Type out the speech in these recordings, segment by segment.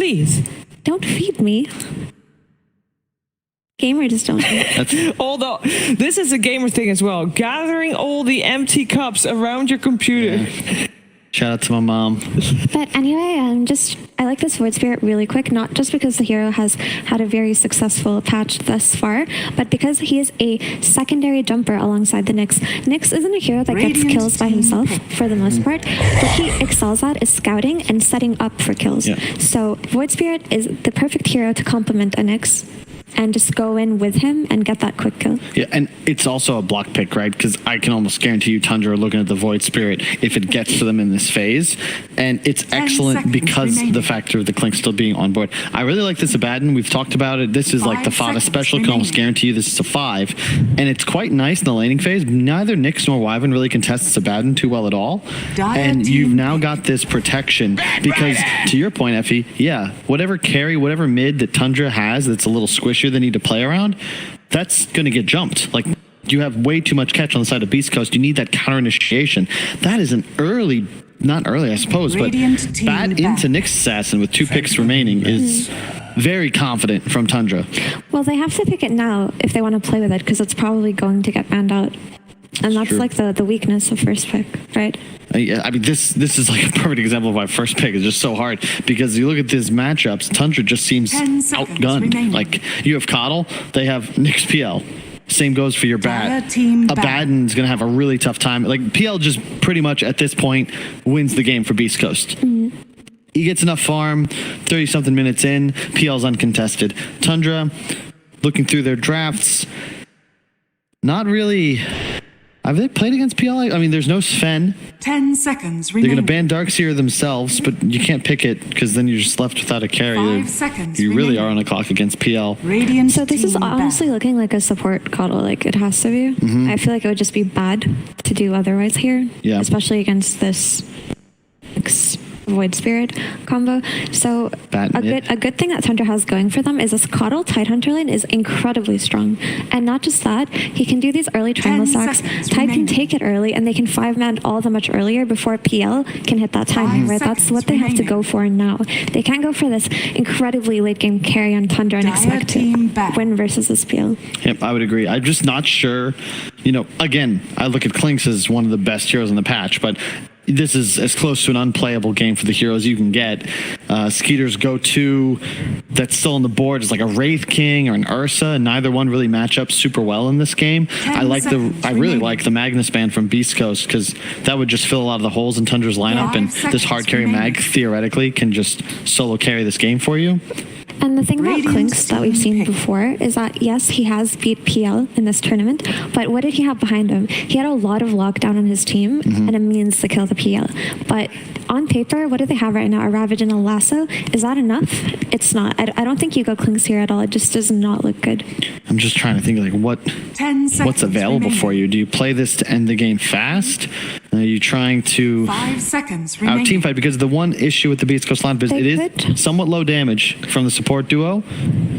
Please. Don't feed me. Gamer just don't. Although this is a gamer thing as well. Gathering all the empty cups around your computer. Yeah. Shout out to my mom. But anyway, I like this Void Spirit really quick, not just because the hero has had a very successful patch thus far, but because he is a secondary jumper alongside the Nyx. Nyx isn't a hero that gets kills by himself for the most part. What he excels at is scouting and setting up for kills. Yeah. So Void Spirit is the perfect hero to complement a Nyx and just go in with him and get that quick kill. Yeah, and it's also a block pick, right? Because I can almost guarantee you Tundra are looking at the Void Spirit if it gets to them in this phase. And it's excellent because the factor of the Clink still being on board. I really like this Abaddon. We've talked about it. This is like the Fada special. Can almost guarantee you this is a 5. And it's quite nice in the laning phase. Neither Nyx nor Wyvern really contests this Abaddon too well at all. And you've now got this protection because, to your point, Effie, yeah, whatever carry, whatever mid that Tundra has that's a little squishier they need to play around, that's going to get jumped. Like, you have way too much catch on the side of Beastcoast. You need that counter initiation. That is an early, not early, I suppose, but bat into Nyx Assassin with 2 picks remaining is very confident from Tundra. Well, they have to pick it now if they want to play with it, because it's probably going to get banned out. And that's like the weakness of first pick, right? I mean, this is like a perfect example of why first pick is just so hard, because you look at these matchups, Tundra just seems outgunned. Like, you have Coddle, they have Nyx PL. Same goes for your bat. Abaddon's going to have a really tough time. Like, PL just pretty much at this point wins the game for Beastcoast. He gets enough farm, 30-something minutes in, PL's uncontested. Tundra, looking through their drafts, not really... Have they played against PL? I mean, there's no Sven. 10 seconds remaining. They're going to ban Darkseer themselves, but you can't pick it because then you're just left without a carry. 5 seconds you really are on a clock against PL. So this is honestly looking like a support Coddle, like it has to be. I feel like it would just be bad to do otherwise here, especially against this Void Spirit combo. So a good thing that Tundra has going for them is this Coddle Tidehunter lane is incredibly strong. And not just that, he can do these early triangle stacks. Tide can take it early and they can 5-man all the much earlier before PL can hit that timing, right? That's what they have to go for now. They can't go for this incredibly late game carry on Tundra and expect to win versus this PL. Yep, I would agree. I'm just not sure. You know, again, I look at Clinks as one of the best heroes in the patch, but this is as close to an unplayable game for the heroes you can get. Skeeter's go-to that's still on the board is like a Wraith King or an Ursa, and neither one really match up super well in this game. I really like the Magnus ban from Beastcoast because that would just fill a lot of the holes in Tundra's lineup, and this hard carry mag theoretically can just solo carry this game for you. And the thing about Clinks that we've seen before is that, yes, he has beat PL in this tournament, but what did he have behind him? He had a lot of lockdown on his team and a means to kill the PL. But on paper, what do they have right now? A Ravage and a Lasso? Is that enough? It's not. I don't think you go Clinks here at all. It just does not look good. I'm just trying to think, like, what's available for you? Do you play this to end the game fast? Are you trying to 5 seconds out team fight? Because the one issue with the Beastcoast lineup is it is somewhat low damage from the support duo,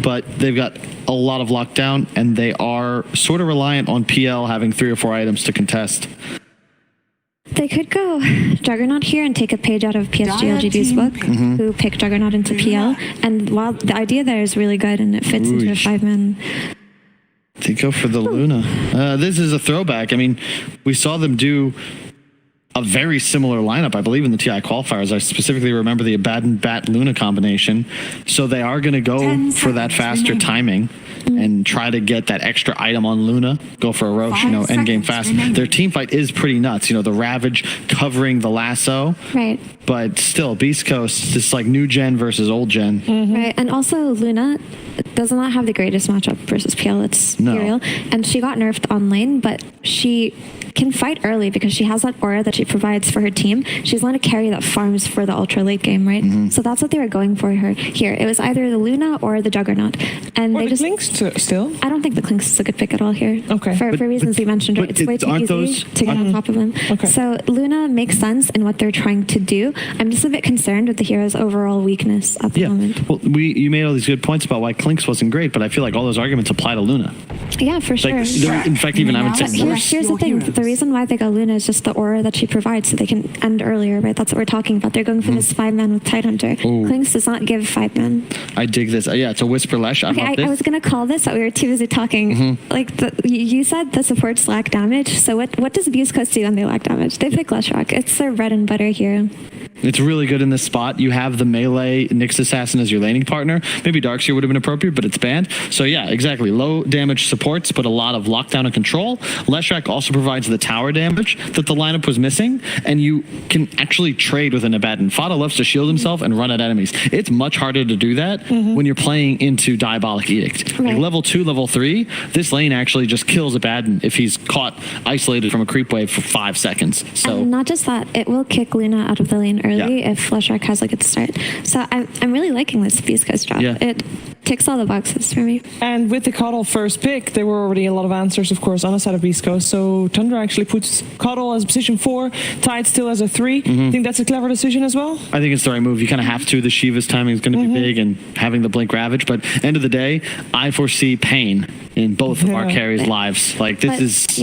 but they've got a lot of lockdown, and they are sort of reliant on PL having 3 or 4 items to contest. They could go Juggernaut here and take a page out of PSG LGD's book, who picked Juggernaut into PL. And while the idea there is really good and it fits into a 5-man... They go for the Luna. This is a throwback. I mean, we saw them do a very similar lineup, I believe, in the TI qualifiers. I specifically remember the Abaddon Bat Luna combination. So they are going to go for that faster timing and try to get that extra item on Luna. Go for a Roche, you know, end game fast. Their team fight is pretty nuts. You know, the Ravage covering the Lasso. Right. But still, Beastcoast, this like new gen versus old gen. Right. And also Luna does not have the greatest matchup versus PL. It's real. And she got nerfed on lane, but she can fight early because she has that aura that she provides for her team. She's going to carry that farms for the ultra late game, right? So that's what they were going for her here. It was either the Luna or the Juggernaut. And or they the just Clinks still? I don't think the Clinks is a good pick at all here. Okay. For reasons we mentioned, right? It's way too easy to get on top of them. Okay. So Luna makes sense in what they're trying to do, I'm just a bit concerned with the hero's overall weakness at the moment. Well, you made all these good points about why Clinkz wasn't great, but I feel like all those arguments apply to Luna. Yeah, for sure. In fact, even I would say worse. Here's the thing. The reason why they got Luna is just the aura that she provides, so they can end earlier, right? That's what we're talking about. They're going for this 5-man with Tidehunter. Clinkz does not give 5-man. I dig this. Yeah, it's a Whisper Lesh. I was going to call this, but we were too busy talking. Like, you said the supports lack damage, so what does Beastcoast do when they lack damage? They pick Leshrac. It's their bread and butter hero. It's really good in this spot. You have the melee Nyx Assassin as your laning partner. Maybe Darkseer would have been appropriate, but it's banned. So yeah, exactly. Low damage supports, but a lot of lockdown and control. Leshrac also provides the tower damage that the lineup was missing, and you can actually trade with an Abaddon. Fada loves to shield himself and run at enemies. It's much harder to do that when you're playing into Diabolic Edict. Right. Like level 2, level 3, this lane actually just kills Abaddon if he's caught isolated from a creep wave for 5 seconds. So and not just that, it will kick Luna out of the lane early if Leshrac has a good start. So I'm really liking this Beastcoast drop. Yeah. It ticks all the boxes for me. And with the Coddle first pick, there were already a lot of answers, of course, on the side of Beastcoast. So Tundra actually puts Coddle as position 4, Tide still as a 3. Think that's a clever decision as well? I think it's the right move. You kind of have to. The Shiva's timing is going to be big, and having the Blink Ravage. But end of the day, I foresee pain in both of our carries' lives. Like this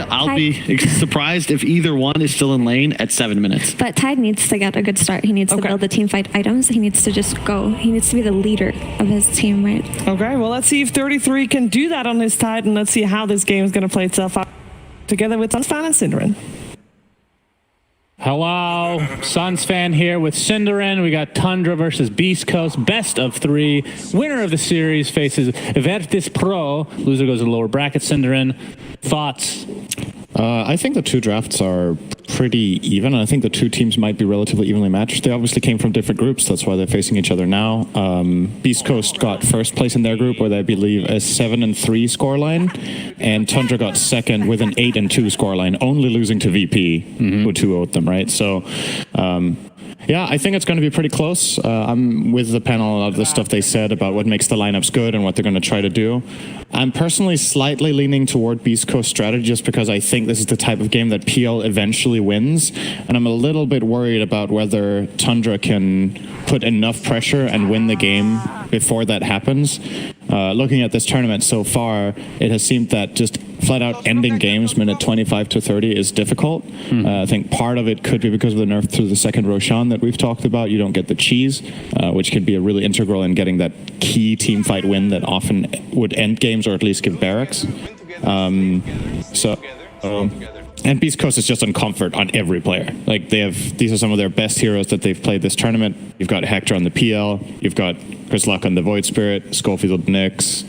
I'll be surprised if either one is still in lane at 7 minutes. But Tide needs to get a good start. He needs to build the team fight items. He needs to just go. He needs to be the leader of his team, right? Okay, well, let's see if 33 can do that on his Tide, and let's see how this game is going to play itself out together with Sunsfan and Cinderin. Hello, Suns fan here with Cinderin. We got Tundra versus Beastcoast, best of 3. Winner of the series faces Virtus Pro. Loser goes to the lower bracket. Cinderin, thoughts? I think the two drafts are pretty even. I think the two teams might be relatively evenly matched. They obviously came from different groups. That's why they're facing each other now. Beastcoast got first place in their group with, I believe, a 7-3 scoreline, and Tundra got second with an 8-2 scoreline, only losing to VP, who 2-0'd them, right? So, yeah, I think it's going to be pretty close. I'm with the panel of the stuff they said about what makes the lineups good and what they're going to try to do. I'm personally slightly leaning toward Beastcoast strategy just because I think this is the type of game that PL eventually wins. And I'm a little bit worried about whether Tundra can put enough pressure and win the game before that happens. Looking at this tournament so far, it has seemed that just flat out ending games minute 25 to 30 is difficult. I think part of it could be because of the nerf to the second Roshan that we've talked about. You don't get the cheese, which can be a really integral in getting that key team fight win that often would end games or at least give barracks. And Beastcoast is just on comfort on every player. Like these are some of their best heroes that they've played this tournament. You've got Hector on the PL, you've got Chris Luck on the Void Spirit, Schofield Nyx,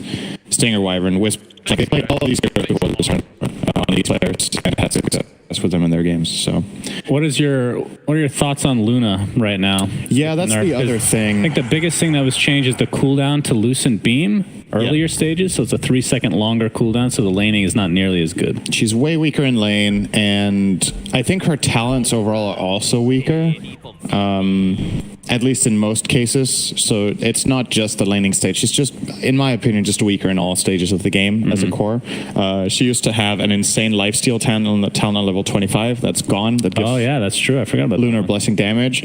Stinger Wyvern, Wisp. Like they played all these heroes before this tournament on these players and had success with them in their games. So, what are your thoughts on Luna right now? Yeah, that's the other thing. I think the biggest thing that was changed is the cooldown to Lucent Beam earlier stages, so it's a 3-second longer cooldown, so the laning is not nearly as good. She's way weaker in lane, and I think her talents overall are also weaker. At least in most cases. So it's not just the laning stage. She's just, in my opinion, just weaker in all stages of the game as a core. She used to have an insane lifesteal talent on level 25. That's gone. That gives that's true. I forgot about Lunar Blessing damage.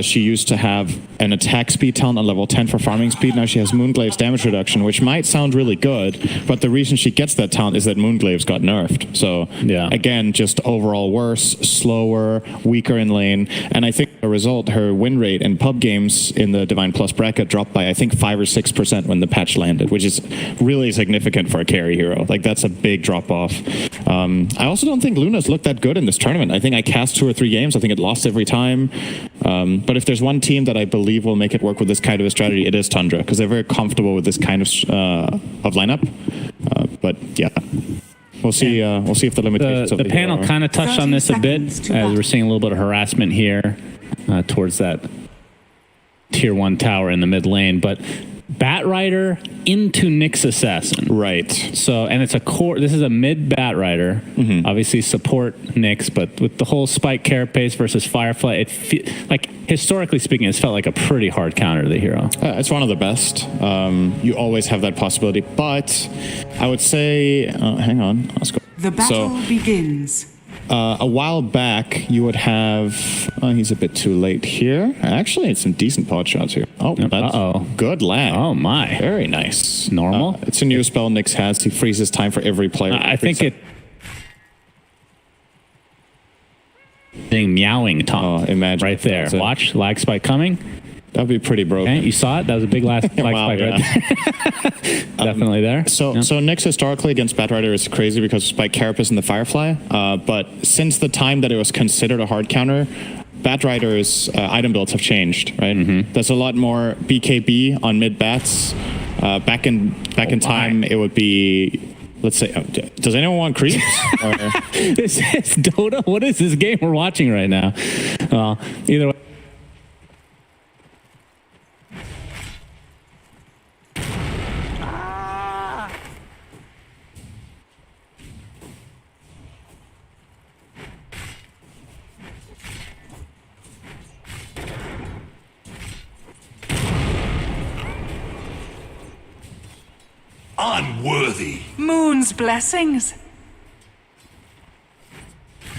She used to have an attack speed talent on level 10 for farming speed. Now she has Moonglave's damage reduction, which might sound really good, but the reason she gets that talent is that Moonglave's got nerfed. So again, just overall worse, slower, weaker in lane. And I think as a result, her win rate in pub games in the Divine Plus bracket dropped by, I think, 5 or 6% when the patch landed, which is really significant for a carry hero. Like, that's a big drop off. I also don't think Luna's looked that good in this tournament. I think I cast 2 or 3 games. I think it lost every time. But if there's one team that I believe will make it work with this kind of a strategy, it is Tundra, because they're very comfortable with this kind of lineup. But yeah. We'll see if the limitations of the panel kind of touched on this a bit, as we're seeing a little bit of harassment here towards that tier 1 tower in the mid lane, but Batrider into Nyx Assassin. Right. So, and it's a core, this is a mid Batrider, obviously support Nyx, but with the whole Spike Carapace versus Firefly, like, historically speaking, it's felt like a pretty hard counter to the hero. It's one of the best. You always have that possibility, but I would say, hang on, let's go. The battle begins. A while back, you would have... he's a bit too late here. Actually, it's some decent pot shots here. Oh, that's good land. Oh, my. Very nice. Normal. It's a new spell Nyx has. He freezes time for every player. I think it... Meowing Tom. Imagine. Right there. Watch. Lag spike coming. That'd be pretty broken. Okay, you saw it? That was a big lag spike right there. Definitely there. So Nyx historically against Batrider is crazy because of Spike Carapace and the Firefly. But since the time that it was considered a hard counter, Batrider's item builds have changed, right? There's a lot more BKB on mid bats. Back in time, it would be... Let's say, does anyone want creeps? This is Dota? What is this game we're watching right now? Well, either way. Unworthy. Moon's blessings.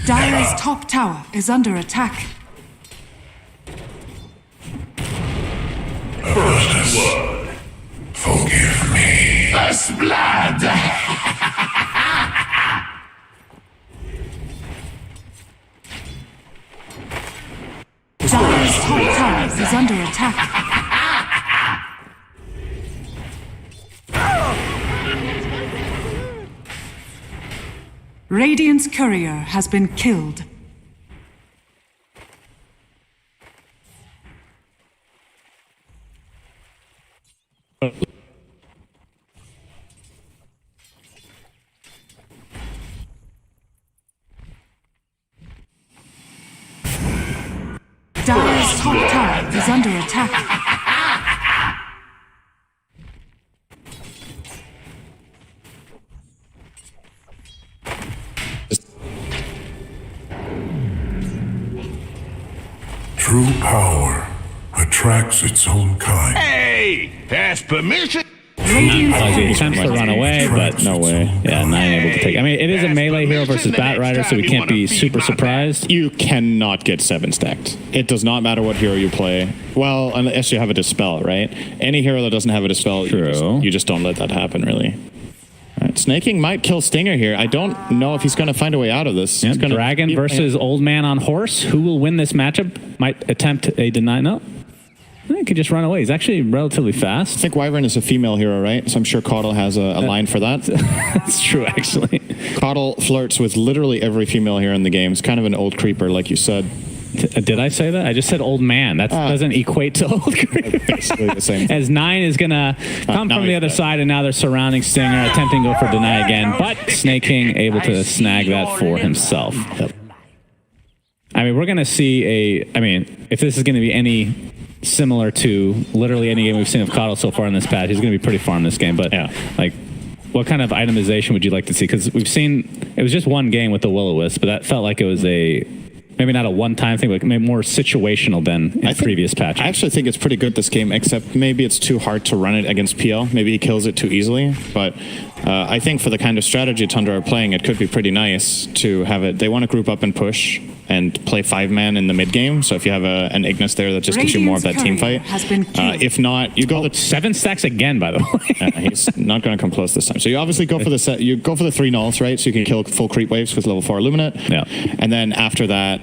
Dire's top tower is under attack. First blood. Forgive me. First blood. Dire's top tower is under attack. Radiant's courier has been killed. Dire's top tower is under attack. True power attracts its own kind. Hey! Has permission? He attempts to run away, but no way. Yeah, not able to take. I mean, it is a melee hero versus Batrider, so we can't be super surprised. You cannot get 7 stacked. It does not matter what hero you play. Well, unless you have a Dispel, right? Any hero that doesn't have a Dispel, you just don't let that happen, really. Right, Snaking might kill Stinger here. I don't know if he's going to find a way out of this. Yep, Dragon versus Old Man on Horse. Who will win this matchup? Might attempt a deny. No. He could just run away. He's actually relatively fast. I think Wyvern is a female hero, right? So I'm sure Caudle has a line for that. That's true, actually. Caudle flirts with literally every female hero in the game. It's kind of an old creeper, like you said. Did I say that? I just said old man. That doesn't equate to old creeper. Basically the same. As 9 is going to come from the other side, and now they're surrounding Stinger, attempting to go for deny again, but Snake King able to snag that for himself. Yep. I mean, we're going to see if this is going to be any similar to literally any game we've seen of Caudle so far in this patch, he's going to be pretty far in this game. But like, what kind of itemization would you like to see? Because we've seen, it was just one game with the Will-O-Wisp, but that felt like it was maybe not a one-time thing, but maybe more situational than in previous patches. I actually think it's pretty good this game, except maybe it's too hard to run it against PL. Maybe he kills it too easily. But I think for the kind of strategy Tundra are playing, it could be pretty nice to have it. They want to group up and push and play 5-man in the mid game. So if you have an Ignis there, that just gives you more of that team fight. If not, you go 7 stacks again, by the way. He's not going to come close this time. So you obviously go for the set. You go for the 3 nulls, right? So you can kill full creep waves with level 4 Illuminate. Yeah. And then after that,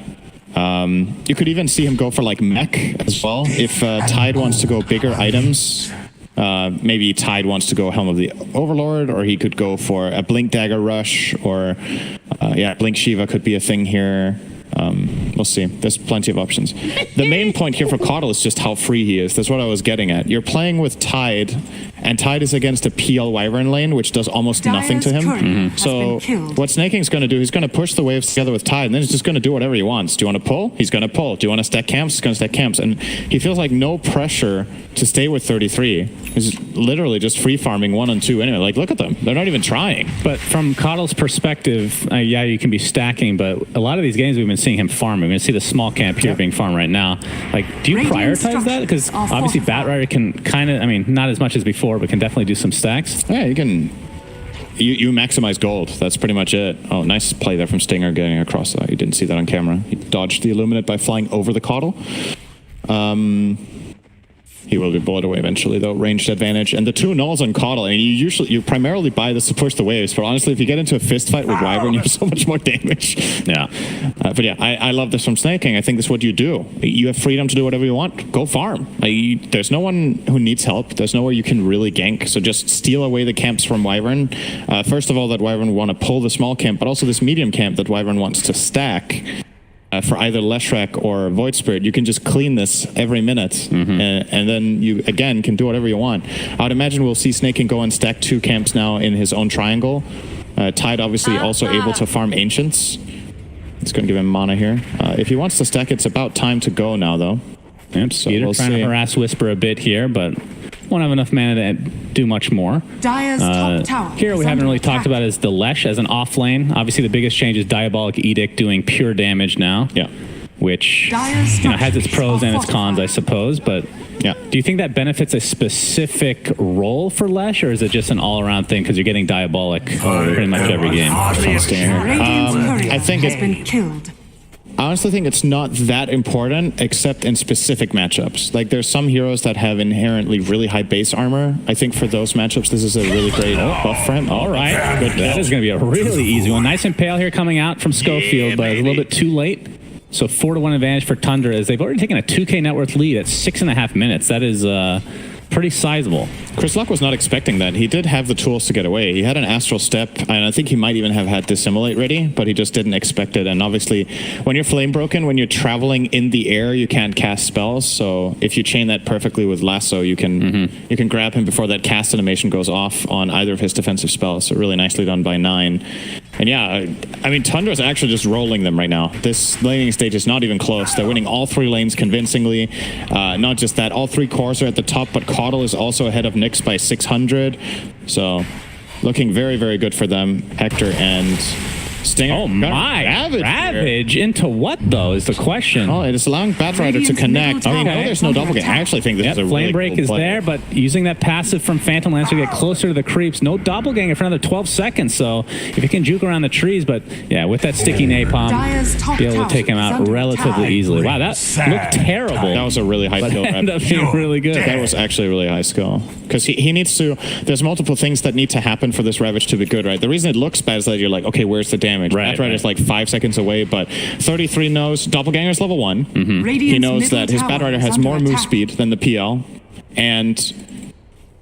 you could even see him go for like mech as well. If Tide wants to go bigger items, maybe Tide wants to go Helm of the Overlord, or he could go for a Blink Dagger Rush, or Blink Shiva could be a thing here. We'll see. There's plenty of options. The main point here for Caudle is just how free he is. That's what I was getting at. You're playing with Tide, and Tide is against a PL Wyvern lane, which does almost nothing to him. So what Snaking's going to do, he's going to push the waves together with Tide, and then he's just going to do whatever he wants. Do you want to pull? He's going to pull. Do you want to stack camps? He's going to stack camps. And he feels like no pressure to stay with 33. He's literally just free farming 1 and 2 anyway. Like, look at them. They're not even trying. But from Caudle's perspective, you can be stacking, but a lot of these games we've been seeing him farming. We're going to see the small camp here being farmed right now. Like, do you prioritize that? Because obviously Batrider can kind of, not as much as before, but can definitely do some stacks. Yeah, you can you maximize gold. That's pretty much it. Oh, nice play there from Stinger getting across that. You didn't see that on camera. He dodged the Illuminate by flying over the Coddle. He will be bullet away eventually, though. Ranged advantage. And the 2 nulls on Coddle. I mean, you primarily buy this to push the waves, but honestly, if you get into a fist fight with Wyvern, you have so much more damage. Yeah. But yeah, I love this from Snaking. I think this is what you do. You have freedom to do whatever you want. Go farm. There's no one who needs help. There's nowhere you can really gank. So just steal away the camps from Wyvern. First of all, that Wyvern want to pull the small camp, but also this medium camp that Wyvern wants to stack. For either Leshrac or Void Spirit, you can just clean this every minute, and then you, again, can do whatever you want. I would imagine we'll see Snaking go and stack 2 camps now in his own triangle. Tide, obviously, also able to farm Ancients. It's going to give him mana here. If he wants to stack, it's about time to go now, though. Yep, so we'll trying to harass Whisper a bit here, but won't have enough mana to do much more. Dire's top tower here we haven't really talked about is the Lesh as an off lane. Obviously, the biggest change is Diabolic Edict doing pure damage now. Yeah. Which has its pros and its cons, I suppose. But yeah, do you think that benefits a specific role for Lesh, or is it just an all-around thing because you're getting Diabolic pretty much every game? I think it's been killed. I honestly think it's not that important, except in specific matchups. Like, there's some heroes that have inherently really high base armor. I think for those matchups, this is a really great buff for him. All right. Good. That is going to be a really easy one. Nice and pale here coming out from Schofield, but it's a little bit too late. So 4-1 advantage for Tundra as they've already taken a 2K net worth lead at 6.5 minutes. That is pretty sizable. Chris Luck was not expecting that. He did have the tools to get away. He had an Astral Step, and I think he might even have had Dissimulate ready, but he just didn't expect it. And obviously, when you're Flame Broken, when you're traveling in the air, you can't cast spells. So if you chain that perfectly with Lasso, you can grab him before that cast animation goes off on either of his defensive spells. So really nicely done by 9. And yeah, I mean, Tundra's actually just rolling them right now. This laning stage is not even close. They're winning all 3 lanes convincingly. Not just that, all 3 cores are at the top, but Coddle is also ahead of Nyx by 600. So looking very, very good for them. Hector and Stinger. Oh my! Ravage into what though is the question. Oh, it is allowing Batrider to connect. I mean, no, there's no double game. I actually think this is a Flame really Break cool is play. there, but using that passive from Phantom Lance to get closer to the creeps. No doppelganger for another 12 seconds. So if you can juke around the trees, but yeah, with that sticky napalm, be able to take him out relatively easily. Wow, that looked terrible. That was a really high skill. Ended up being really good. That was actually a really high skill because he needs to. There's multiple things that need to happen for this Ravage to be good, right? The reason it looks bad is that you're like, okay, where's the damage? Batrider's like 5 seconds away, but 33 knows Doppelganger's level 1. He knows that his Batrider has more move speed than the PL, and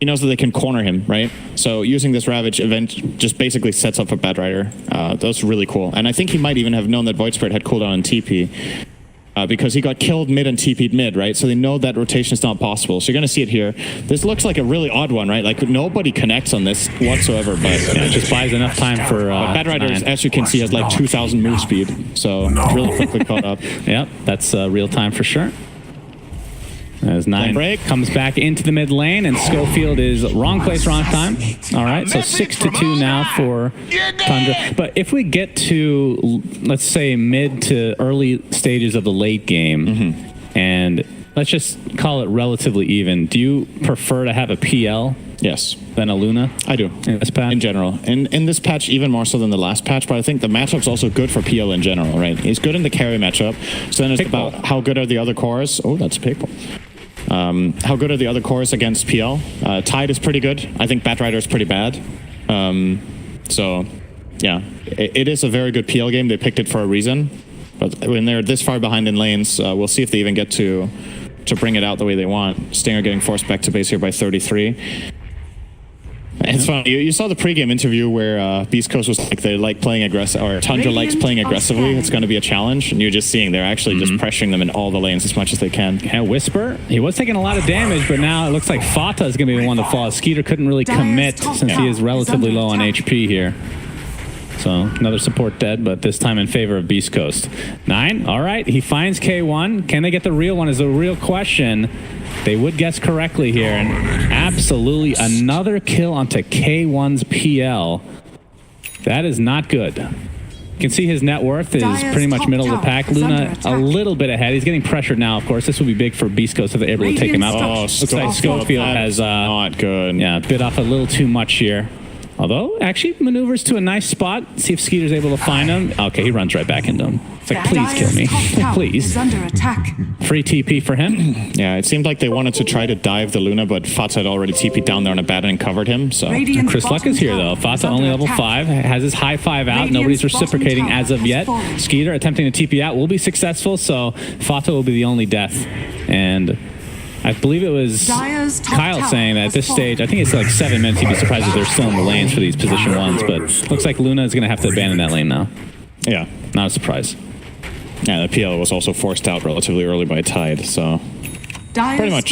he knows that they can corner him, right? So using this Ravage event just basically sets up a Batrider. That's really cool. And I think he might even have known that Void Spirit had cooldown on TP. Because he got killed mid and TP'd mid, right? So they know that rotation is not possible. So you're going to see it here. This looks like a really odd one, right? Like nobody connects on this whatsoever, but it just buys enough time for Batrider, as you can see, has like 2,000 move speed. So really quickly caught up. Yep, that's real time for sure. As 9 comes back into the mid lane, and Schofield is wrong place, wrong time. All right, so 6-2 now for Tundra. But if we get to, let's say, mid to early stages of the late game, and let's just call it relatively even, do you prefer to have a PL? Yes. Than a Luna? I do. In this patch? In general. In this patch, even more so than the last patch, but I think the matchup's also good for PL in general, right? He's good in the carry matchup. So then it's about how good are the other cores. Oh, that's a pickle. How good are the other cores against PL? Tide is pretty good. I think Batrider is pretty bad. So, yeah, it is a very good PL game. They picked it for a reason. But when they're this far behind in lanes, we'll see if they even get to bring it out the way they want. Stinger getting forced back to base here by 33. It's funny. You saw the pregame interview where Beastcoast was like, they like playing aggressive, or Tundra likes playing aggressively. It's going to be a challenge, and you're just seeing they're actually just pressuring them in all the lanes as much as they can. Yeah, Whisper, he was taking a lot of damage, but now it looks like Fata is going to be the one to fall. Skeeter couldn't really commit since he is relatively low on HP here. So another support dead, but this time in favor of Beastcoast. 9, all right, he finds K1. Can they get the real one is the real question. They would guess correctly here, and absolutely another kill onto K1's PL. That is not good. You can see his net worth is pretty much middle of the pack. Luna a little bit ahead. He's getting pressured now, of course. This will be big for Beastcoast if they're able to take him out. Oh, looks like Schofield has not good. Yeah, bit off a little too much here. Although, actually maneuvers to a nice spot. See if Skeeter's able to find him. Okay, he runs right back into him. It's like, please kill me. Please. Under attack. Free TP for him. Yeah, it seemed like they wanted to try to dive the Luna, but Fata had already TP'd down there on a Batten and covered him, so... Chris Luck is here, though. Fata only level 5, has his high 5 out. Nobody's reciprocating as of yet. Skeeter attempting to TP out will be successful, so Fata will be the only death. And I believe it was Kyle saying that at this stage, I think it's like 7 minutes, he'd be surprised if they're still in the lanes for these position 1s, but looks like Luna is going to have to abandon that lane now. Yeah. Not a surprise. Yeah, the PL was also forced out relatively early by Tide, so pretty much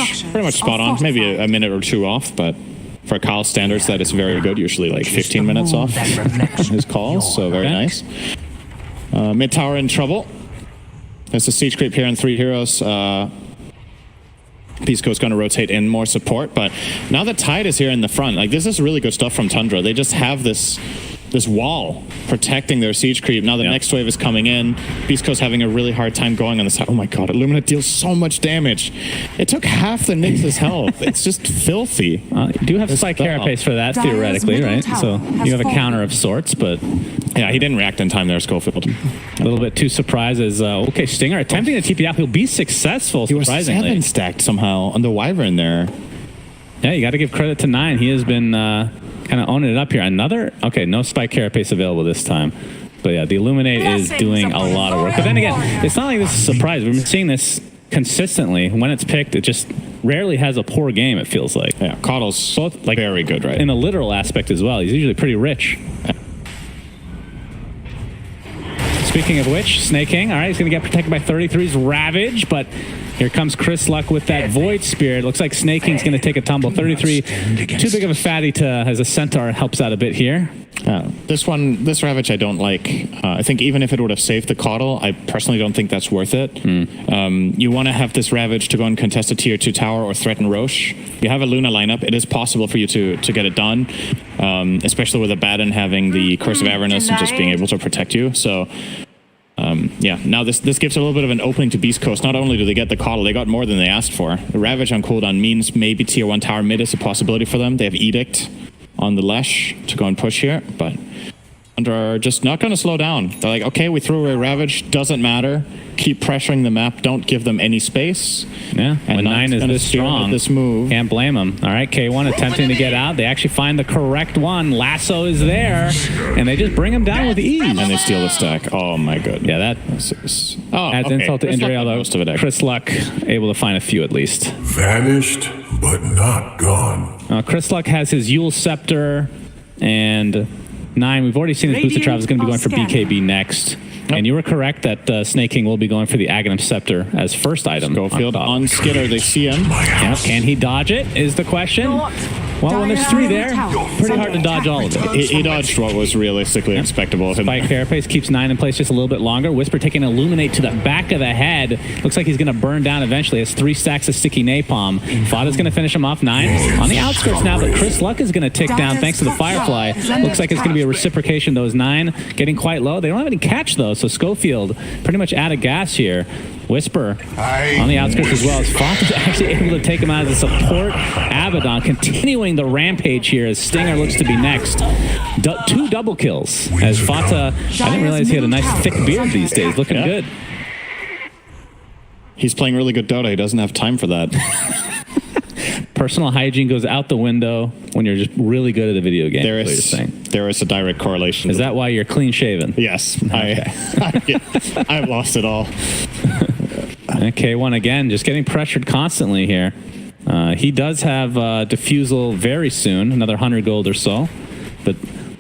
spot on. Maybe a minute or two off, but for Kyle's standards, that is very good. Usually like 15 minutes off his calls, so very nice. Mid tower in trouble. There's a siege creep here in 3 heroes. Beastcoast going to rotate in more support, but now that Tide is here in the front, like this is really good stuff from Tundra. They just have this wall protecting their siege creep. Now the next wave is coming in. Beastcoast having a really hard time going on the side. Oh my god, Illumina deals so much damage. It took half the Nyx's health. It's just filthy. You do have Spike Carapace for that, theoretically, right? So you have a counter of sorts, but... Yeah, he didn't react in time there, Schofield. A little bit too surprised as, okay, Stinger attempting to TP out. He'll be successful, surprisingly. He was 7 stacked somehow on the Wyvern there. Yeah, you got to give credit to 9. He has been kind of owning it up here. Okay, no Spike Carapace available this time. But yeah, the Illuminate is doing a lot of work. But then again, it's not like this is a surprise. We've been seeing this consistently. When it's picked, it just rarely has a poor game, it feels like. Yeah, Coddle's both like very good, right? In a literal aspect as well. He's usually pretty rich. Speaking of which, Snake King, all right, he's going to get protected by 33's Ravage, but here comes Chris Luck with that Void Spirit. Looks like Snake King's going to take a tumble. 33, too big of a fatty to, as a Centaur, helps out a bit here. This Ravage I don't like. I think even if it would have saved the Coddle, I personally don't think that's worth it. You want to have this Ravage to go and contest a tier 2 tower or threaten Roche. You have a Luna lineup. It is possible for you to get it done, especially with a Batten having the Curse of Avernus and just being able to protect you. So... yeah, now this gives a little bit of an opening to Beastcoast. Not only do they get the Coddle, they got more than they asked for. The Ravage on cooldown means maybe tier 1 tower mid is a possibility for them. They have Edict on the Lesh to go and push here, but are just not going to slow down. They're like, okay, we threw away Ravage, doesn't matter. Keep pressuring the map, don't give them any space. Yeah, and when 9 is this strong, this move. Can't blame them. All right, K1 attempting to get out. They actually find the correct one. Lasso is there, and they just bring him down with ease. And they steal the stack. Oh my god. Yeah, that adds insult to injury, although most of it, Chris Luck able to find a few at least. Vanished, but not gone. Chris Luck has his Yule Scepter, and 9, we've already seen his Booster Travel is going to be going for BKB next. And you were correct that Snake King will be going for the Aghanim Scepter as first item. Schofield on Skitter, they see him. Yeah, can he dodge it is the question. Well, when there's 3 there, pretty hard to dodge all of it. He dodged what was realistically expectable. Spike Carapace keeps 9 in place just a little bit longer. Whisper taking Illuminate to the back of the head. Looks like he's going to burn down eventually. Has 3 stacks of sticky napalm. Fada's going to finish him off. 9 on the outskirts now, but Chris Luck is going to tick down thanks to the Firefly. Looks like it's going to be a reciprocation. Those 9 getting quite low. They don't have any catch though, so Schofield pretty much out of gas here. Whisper on the outskirts as well. As Fata's actually able to take him out as a support. Abaddon continuing the rampage here as Stinger looks to be next. 2 double kills as Fata, I didn't realize he had a nice thick beard these days. Looking good. He's playing really good Dota. He doesn't have time for that. Personal hygiene goes out the window when you're just really good at a video game. There is a direct correlation. Is that why you're clean shaven? Yes. Okay. I've lost it all. K1 again, just getting pressured constantly here. He does have Diffusal very soon, another 100 gold or so. But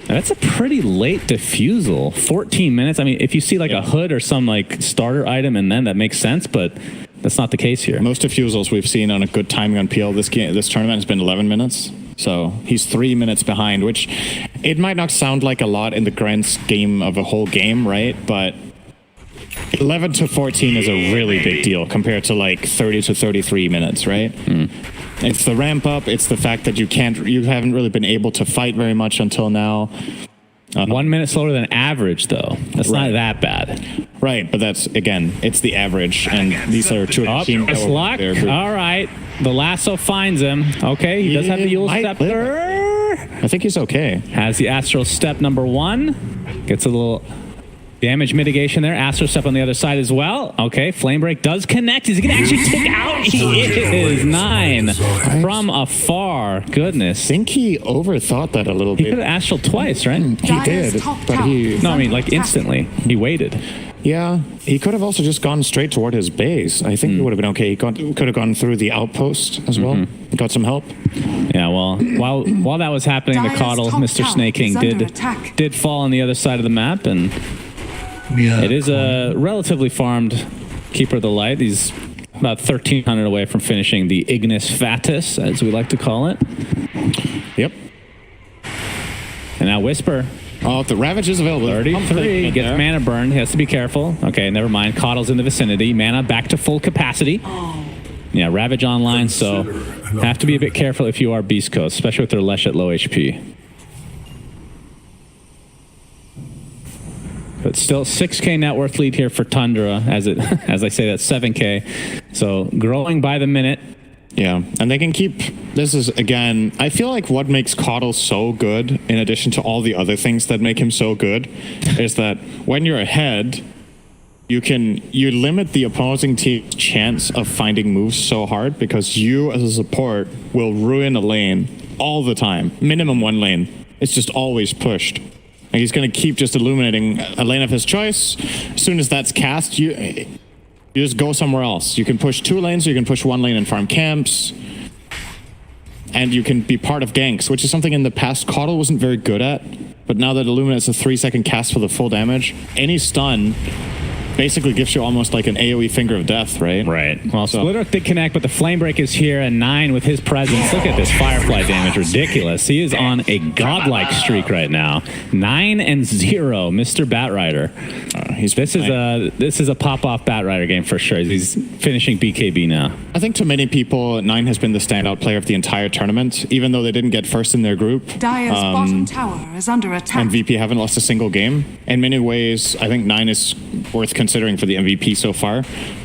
that's a pretty late Diffusal. 14 minutes. I mean, if you see like a hood or some like starter item and then that makes sense, but that's not the case here. Most Diffusals we've seen on a good timing on PL this tournament has been 11 minutes. So he's 3 minutes behind, which it might not sound like a lot in the grand scheme of a whole game, right? But 11 to 14 is a really big deal compared to like 30 to 33 minutes, right? It's the ramp up. It's the fact that you haven't really been able to fight very much until now. 1 minute slower than average, though. That's not that bad. Right, but that's, again, it's the average, and these are 2 teams. Luck. All right. The lasso finds him. Okay, he does have the Yule Scepter. I think he's okay. Has the Astral Step number 1. Gets a little damage mitigation there. Astral Step on the other side as well. Okay, Flame Break does connect. Is he going to actually take out? He is 9 from afar. Goodness. I think he overthought that a little He bit. could have Astral twice, right? He did, but he... No, I mean, like, instantly. He waited. Yeah, he could have also just gone straight toward his base. I think he would have been okay. He could have gone through the outpost as well. Got some help. Yeah, well, while that was happening, the Coddle, Mr. Snake King, did fall on the other side of the map, and it is a relatively farmed Keeper of the Light. He's about 1,300 away from finishing the Ignis Fatus, as we like to call it. Yep. And now Whisper. Oh, if the Ravage is available. 33 gets mana burn. He has to be careful. Okay, never mind. Coddle's in the vicinity. Mana back to full capacity. Yeah, Ravage online, so have to be a bit careful if you are Beastcoast, especially with their Lesh at low HP. But still 6K net worth lead here for Tundra, as I say, that's 7K. So growing by the minute. Yeah, and they can keep... This is, again, I feel like what makes Coddle so good, in addition to all the other things that make him so good, is that when you're ahead, you limit the opposing team's chance of finding moves so hard, because you, as a support, will ruin a lane all the time. Minimum 1 lane. It's just always pushed. And he's going to keep just illuminating a lane of his choice. As soon as that's cast, you just go somewhere else. You can push 2 lanes, or you can push 1 lane and farm camps. And you can be part of ganks, which is something in the past Coddle wasn't very good at. But now that Illuminate's a 3-second cast for the full damage, any stun basically gives you almost like an AoE Finger of Death, right? Right. Well, Splitterhook did connect, but the Flame Break is here, and 9 with his presence. Look at this Firefly damage. Ridiculous. He is on a godlike streak right now. 9-0, Mr. Batrider. This is a pop-off Batrider game for sure. He's finishing BKB now. I think to many people, 9 has been the standout player of the entire tournament, even though they didn't get first in their group. Dire's bottom tower is under attack. And VP haven't lost a single game. In many ways, I think 9 is worth considering for the MVP so far,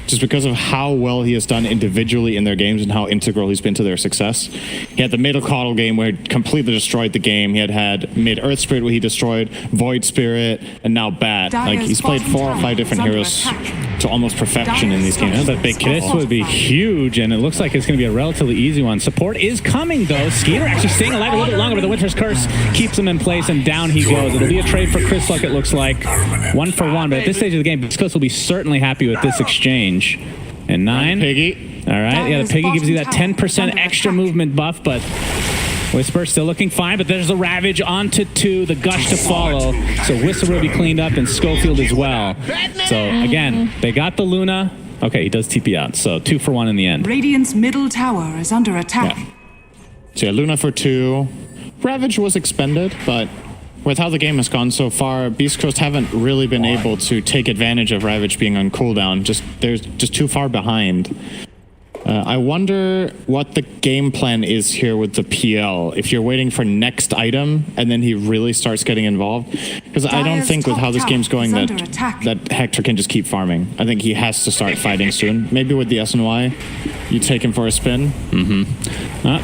just because of how well he has done individually in their games and how integral he's been to their success. He had the middle Coddle game where he completely destroyed the game. He had mid Earth Spirit where he destroyed Void Spirit, and now Bat. Like, he's played 4 or 5 different heroes to almost perfection in these games. But this would be huge, and it looks like it's going to be a relatively easy one. Support is coming, though. Skeeter actually staying alive a little bit longer, but the Winter's Curse keeps him in place, and down he goes. It'll be a trade for Chris Luck, it looks like. 1 for 1, but at this stage of the game, Beastcoast will be certainly happy with this exchange. And 9. Piggy. All right, yeah, the Piggy gives you that 10% extra movement buff, but Whisper still looking fine, but there's the Ravage onto 2, the Gush to follow. So Whisper will be cleaned up, and Schofield as well. So again, they got the Luna. Okay, he does TP out, so 2 for 1 in the end. Radiant's middle tower is under attack. Yeah. So yeah, Luna for 2. Ravage was expended, but with how the game has gone so far, Beastcoast haven't really been able to take advantage of Ravage being on cooldown. They're just too far behind. I wonder what the game plan is here with the PL. If you're waiting for next item and then he really starts getting involved, because I don't think with how this game's going that Hector can just keep farming. I think he has to start fighting soon. Maybe with the SNY, you take him for a spin.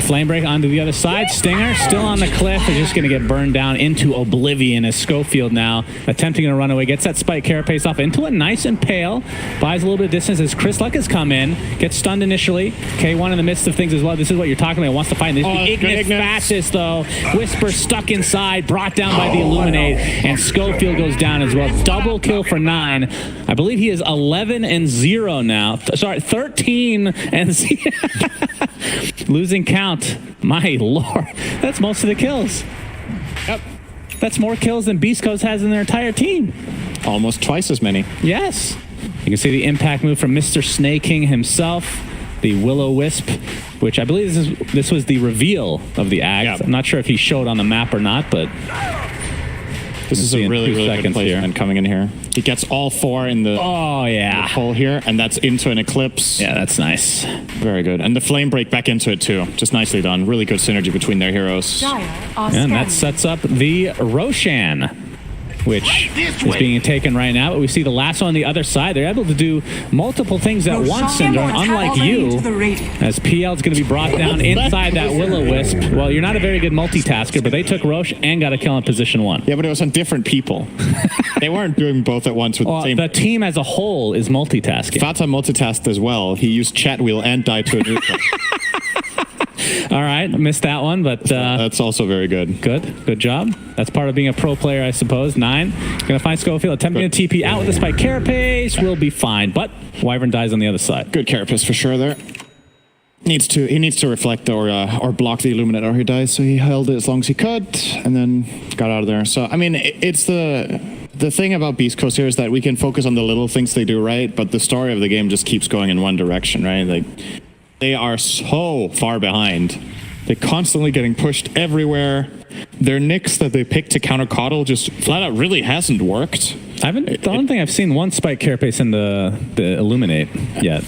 Flame Break onto the other side. Stinger still on the cliff. Is just going to get burned down into oblivion as Schofield now attempting to run away. Gets that Spike Carapace off into a nice impale. Buys a little bit of distance as Chris Luck has come in. Gets stunned initially. K1 in the midst of things as well. This is what you're talking about. Wants to fight. This is the Ignis fastest though. Whisper stuck inside. Brought down by the Illuminate. And Schofield goes down as well. Double kill for 9. I believe he is 11-0 now. Sorry, 13-0. Losing count. My lord. That's most of the kills. Yep. That's more kills than Beastcoast has in their entire team. Almost twice as many. Yes. You can see the impact move from Mr. Snake King himself. The Will-O-Wisp, which I believe this was the reveal of the act. Yep. I'm not sure if he showed on the map or not, but this is a really good placement coming in here. He gets all 4 in the hole here, and that's into an Eclipse. Yeah, that's nice. Very good. And the Flame Break back into it too. Just nicely done. Really good synergy between their heroes. And that sets up the Roshan which is being taken right now. But we see the last one on the other side. They're able to do multiple things at once, Syndrome, unlike you, as PL's going to be brought down inside that Will-O-Wisp. Well, you're not a very good multitasker, but they took Roche and got a kill in position 1. Yeah, but it was on different people. They weren't doing both at once with the same... The team as a whole is multitasking. Fata multitasked as well. He used chat wheel and died to a neutral. All right, missed that one, but... that's also very good. Good job. That's part of being a pro player, I suppose. 9, gonna find Schofield, attempting to TP out with the spike. Carapace will be fine, but Wyvern dies on the other side. Good Carapace for sure there. He needs to reflect or block the Illuminator he dies, so he held it as long as he could, and then got out of there. So, I mean, it's the thing about Beastcoast here is that we can focus on the little things they do right, but the story of the game just keeps going in one direction, right? Like, they are so far behind. They're constantly getting pushed everywhere. Their Nyx that they picked to counter Coddle just flat out really hasn't worked. I don't think I've seen one spike Carapace in the Illuminate yet.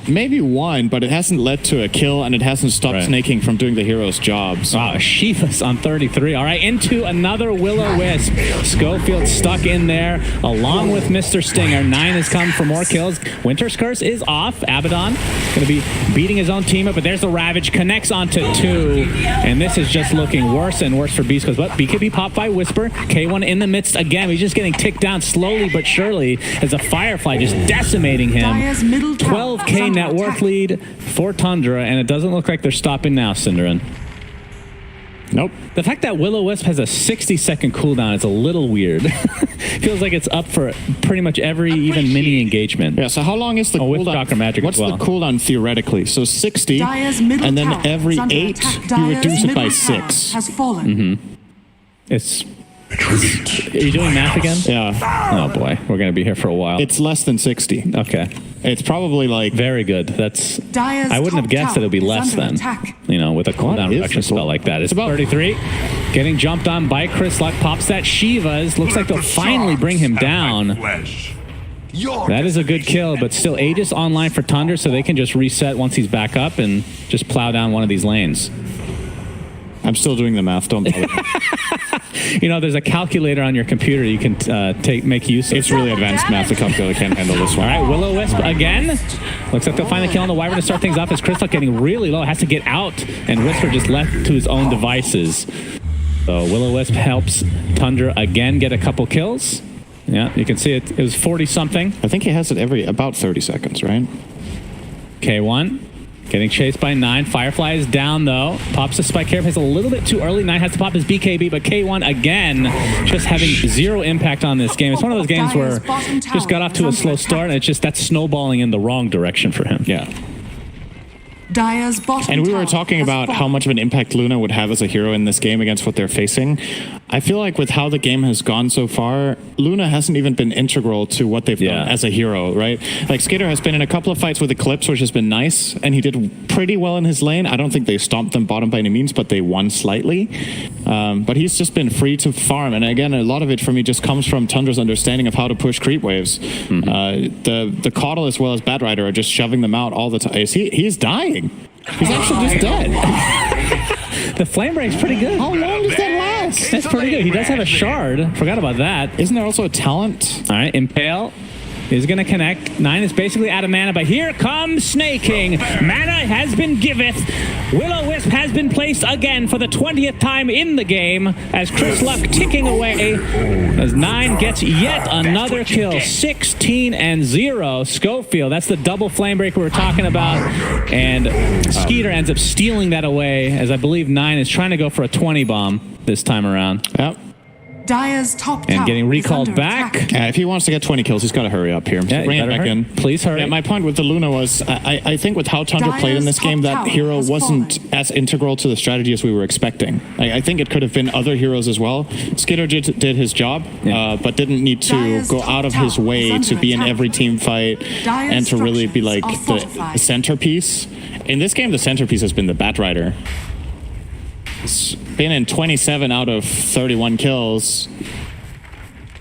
Maybe one, but it hasn't led to a kill, and it hasn't stopped Snaking from doing the hero's jobs. Shivas on 33. All right, into another Will-O-Wisp. Schofield stuck in there, along with Mr. Stinger. 9 has come for more kills. Winter's Curse is off. Abaddon going to be beating his own team up, but there's the Ravage. Connects onto 2, and this is just looking worse and worse for Beastcoast. But BKB popped by Whisper. K1 in the midst again. He's just getting ticked down slowly but surely as a Firefly just decimating him. 12k net worth lead for Tundra, and it doesn't look like they're stopping now, Cinderin. Nope. The fact that Will-O-Wisp has a 60-second cooldown is a little weird. Feels like it's up for pretty much every even mini engagement. Yeah, so how long is the with cooldown? Dr. Magic What's as well. the cooldown theoretically? So 60, and then every 8, you reduce it by 6. Has fallen. It's... Are you doing math again? Yeah. Oh boy, we're going to be here for a while. It's less than 60. Okay. It's probably like... Very good. That's... I wouldn't have guessed that it would be less than, you know, with a cooldown reduction spell like that. It's about 33. Getting jumped on by Chris Luck. Pops that Shivas. Looks like they'll finally bring him down. That is a good kill, but still Aegis online for Tundra, so they can just reset once he's back up and just plow down one of these lanes. I'm still doing the math, don't bother. You know, there's a calculator on your computer you can make use of. It's really advanced math. The calculator can't handle this one. All right, Will-O-Wisp again. Looks like they'll find the kill on the Wyvern to start things off as Chris Luck getting really low. Has to get out, and Whisper just left to his own devices. So Will-O-Wisp helps Tundra again get a couple kills. Yeah, you can see it was 40-something. I think he has it every about 30 seconds, right? K1. Getting chased by 9. Firefly is down, though. Pops the spike. Carapace a little bit too early. 9 has to pop his BKB, but K1 again just having zero impact on this game. It's one of those games where just got off to a slow start, and it's just that's snowballing in the wrong direction for him. Yeah. And we were talking about how much of an impact Luna would have as a hero in this game against what they're facing. I feel like with how the game has gone so far, Luna hasn't even been integral to what they've done as a hero, right? Like Skitter has been in a couple of fights with Eclipse, which has been nice, and he did pretty well in his lane. I don't think they stomped them bottom by any means, but they won slightly. But he's just been free to farm, and again, a lot of it for me just comes from Tundra's understanding of how to push creep waves. The Coddle as well as Bad Rider are just shoving them out all the time. He's dying. He's actually just dead. The flame break's pretty good. How long does that last? That's pretty good. He does have a shard. Forgot about that. Isn't there also a talent? All right, Impale is going to connect. 9 is basically out of mana, but here comes Snaking. Mana has been giveth. Will-O-Wisp has been placed again for the 20th time in the game as Chris Luck ticking away as 9 gets yet another kill. 16-0. Schofield, that's the double flame break we were talking about, and Skeeter ends up stealing that away as I believe 9 is trying to go for a 20 bomb this time around. Yep. Dire's top and getting recalled back. If he wants to get 20 kills, he's got to hurry up here. Yeah, bring it back in. Please hurry. Yeah, my point with the Luna was, I think with how Tundra played in this game, that hero wasn't as integral to the strategy as we were expecting. I think it could have been other heroes as well. Skitter did his job, but didn't need to go out of his way to be in every team fight and to really be like the centerpiece. In this game, the centerpiece has been the Bat Rider. It's been in 27 out of 31 kills.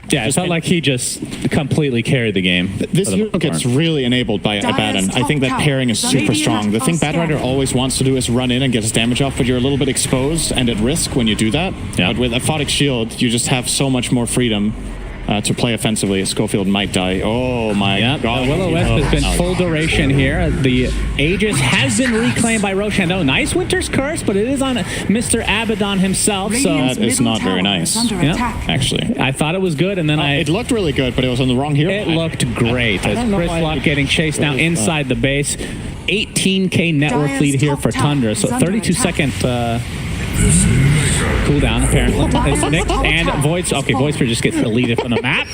Yeah, it felt like he just completely carried the game. This hero gets really enabled by Abaddon. I think that pairing is super strong. The thing Bad Rider always wants to do is run in and get his damage off, but you're a little bit exposed and at risk when you do that. Yeah. But with Aphotic Shield, you just have so much more freedom to play offensively. Schofield might die. Oh my god. Will-O-Wisp has been full duration here. The Aegis has been reclaimed by Roshan. Oh, nice Winter's Curse, but it is on Mr. Abaddon himself, so that is not very nice. Actually. I thought it was good, and then it looked really good, but it was on the wrong hero. It looked great. As Chris Lock getting chased now inside the base. 18k network lead here for Tundra, so 32-second cooldown apparently. It's Nick and Void. Okay, Void Spirit just gets deleted from the map.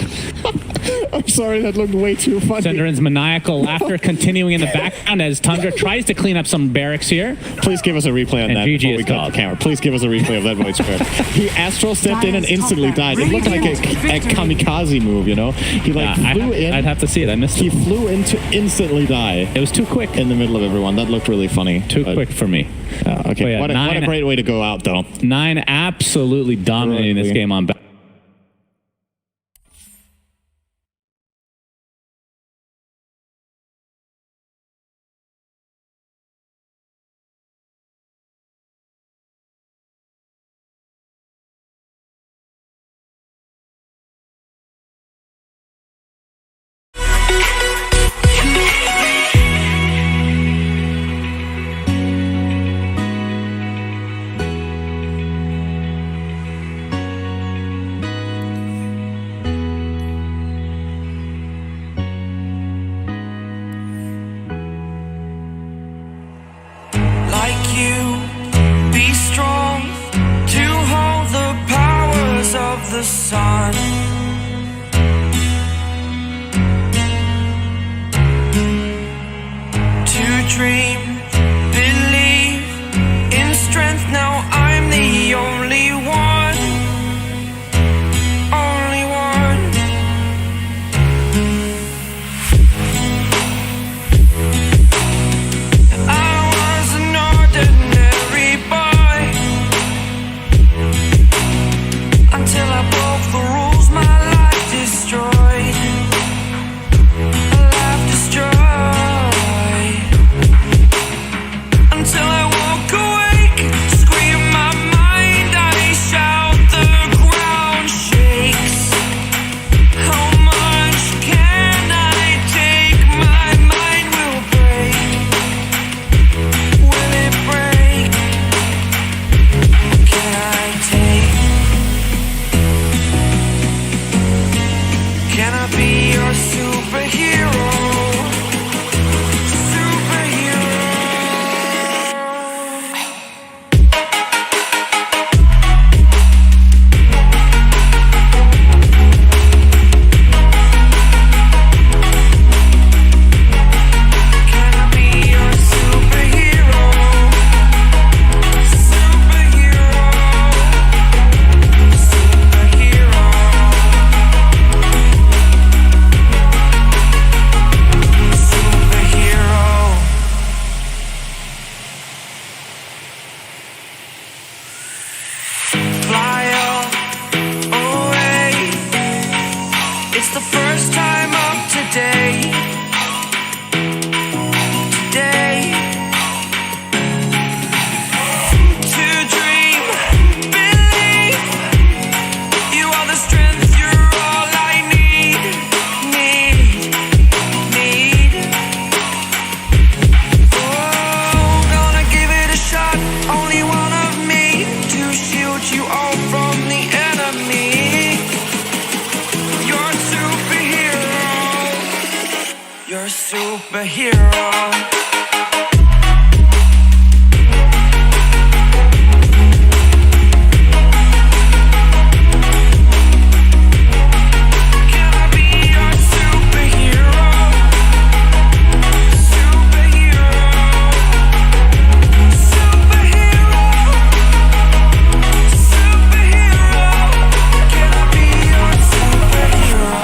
I'm sorry, that looked way too funny. Synderen's maniacal laughter continuing in the background as Tundra tries to clean up some barracks here. Please give us a replay on that before we cut the camera. Please give us a replay of that Void Spirit. He astral stepped in and instantly died. It looked like a kamikaze move, you know? He flew in. I'd have to see it. I missed it. He flew in to instantly die. It was too quick. In the middle of everyone. That looked really funny. Too quick for me. Okay, yeah, what a great way to go out, though. 9 absolutely dominating this game on back. The sun to dream, believe in strength. Now I'm the only one, only one. I was an ordinary boy until I broke the rules, my life destroyed. A life destroyed. Until I walk awake, scream my mind, I shout, the ground shakes. How much can I take? My mind will break. Will it break? Can I take? Can I be your superhero? Superhero. Can I be your superhero? Superhero. Superhero. Superhero. Fly away. It's the first time of today. Today. To dream, believe. You are the strength, you're all I need. Oh, gonna give it a shot. Only one of me to shield you all from the enemy. You're a superhero. You're a superhero. Can I be your superhero? Superhero. Superhero. Superhero. Can I be your superhero?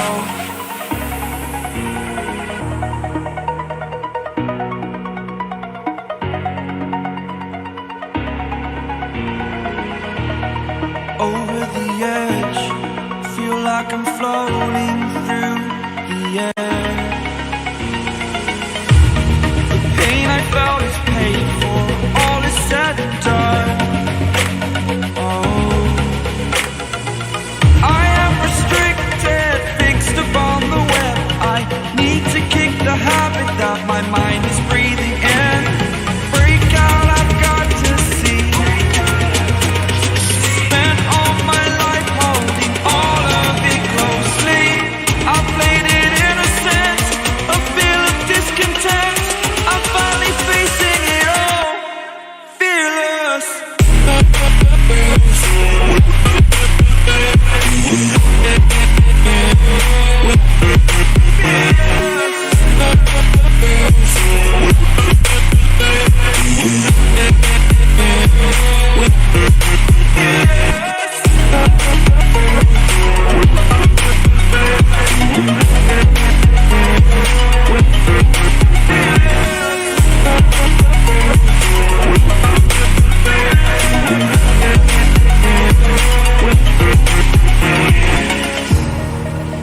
Over the edge, feel like I'm floating through the air. The pain I felt is paid for, all is said and done. Oh, I am restricted,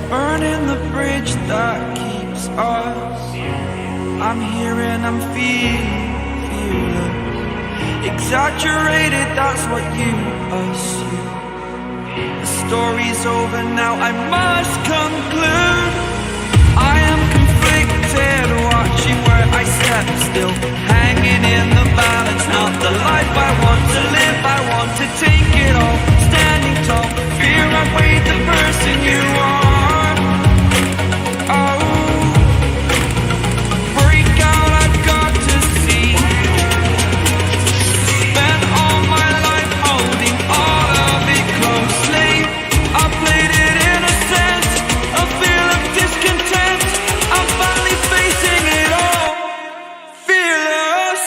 Burning the bridge that keeps us. I'm here and I'm feeling exaggerated, that's what you assume. The story's over now, I must conclude. I am conflicted, watching where I step still, hanging in the balance, not the life I want to live. I want to take it all, standing tall, fear I've weighed the person you are. Oh, break out, I've got to see. Spent all my life holding all of it closely. I played it innocent, a feel of discontent. I'm finally facing it all, fearless.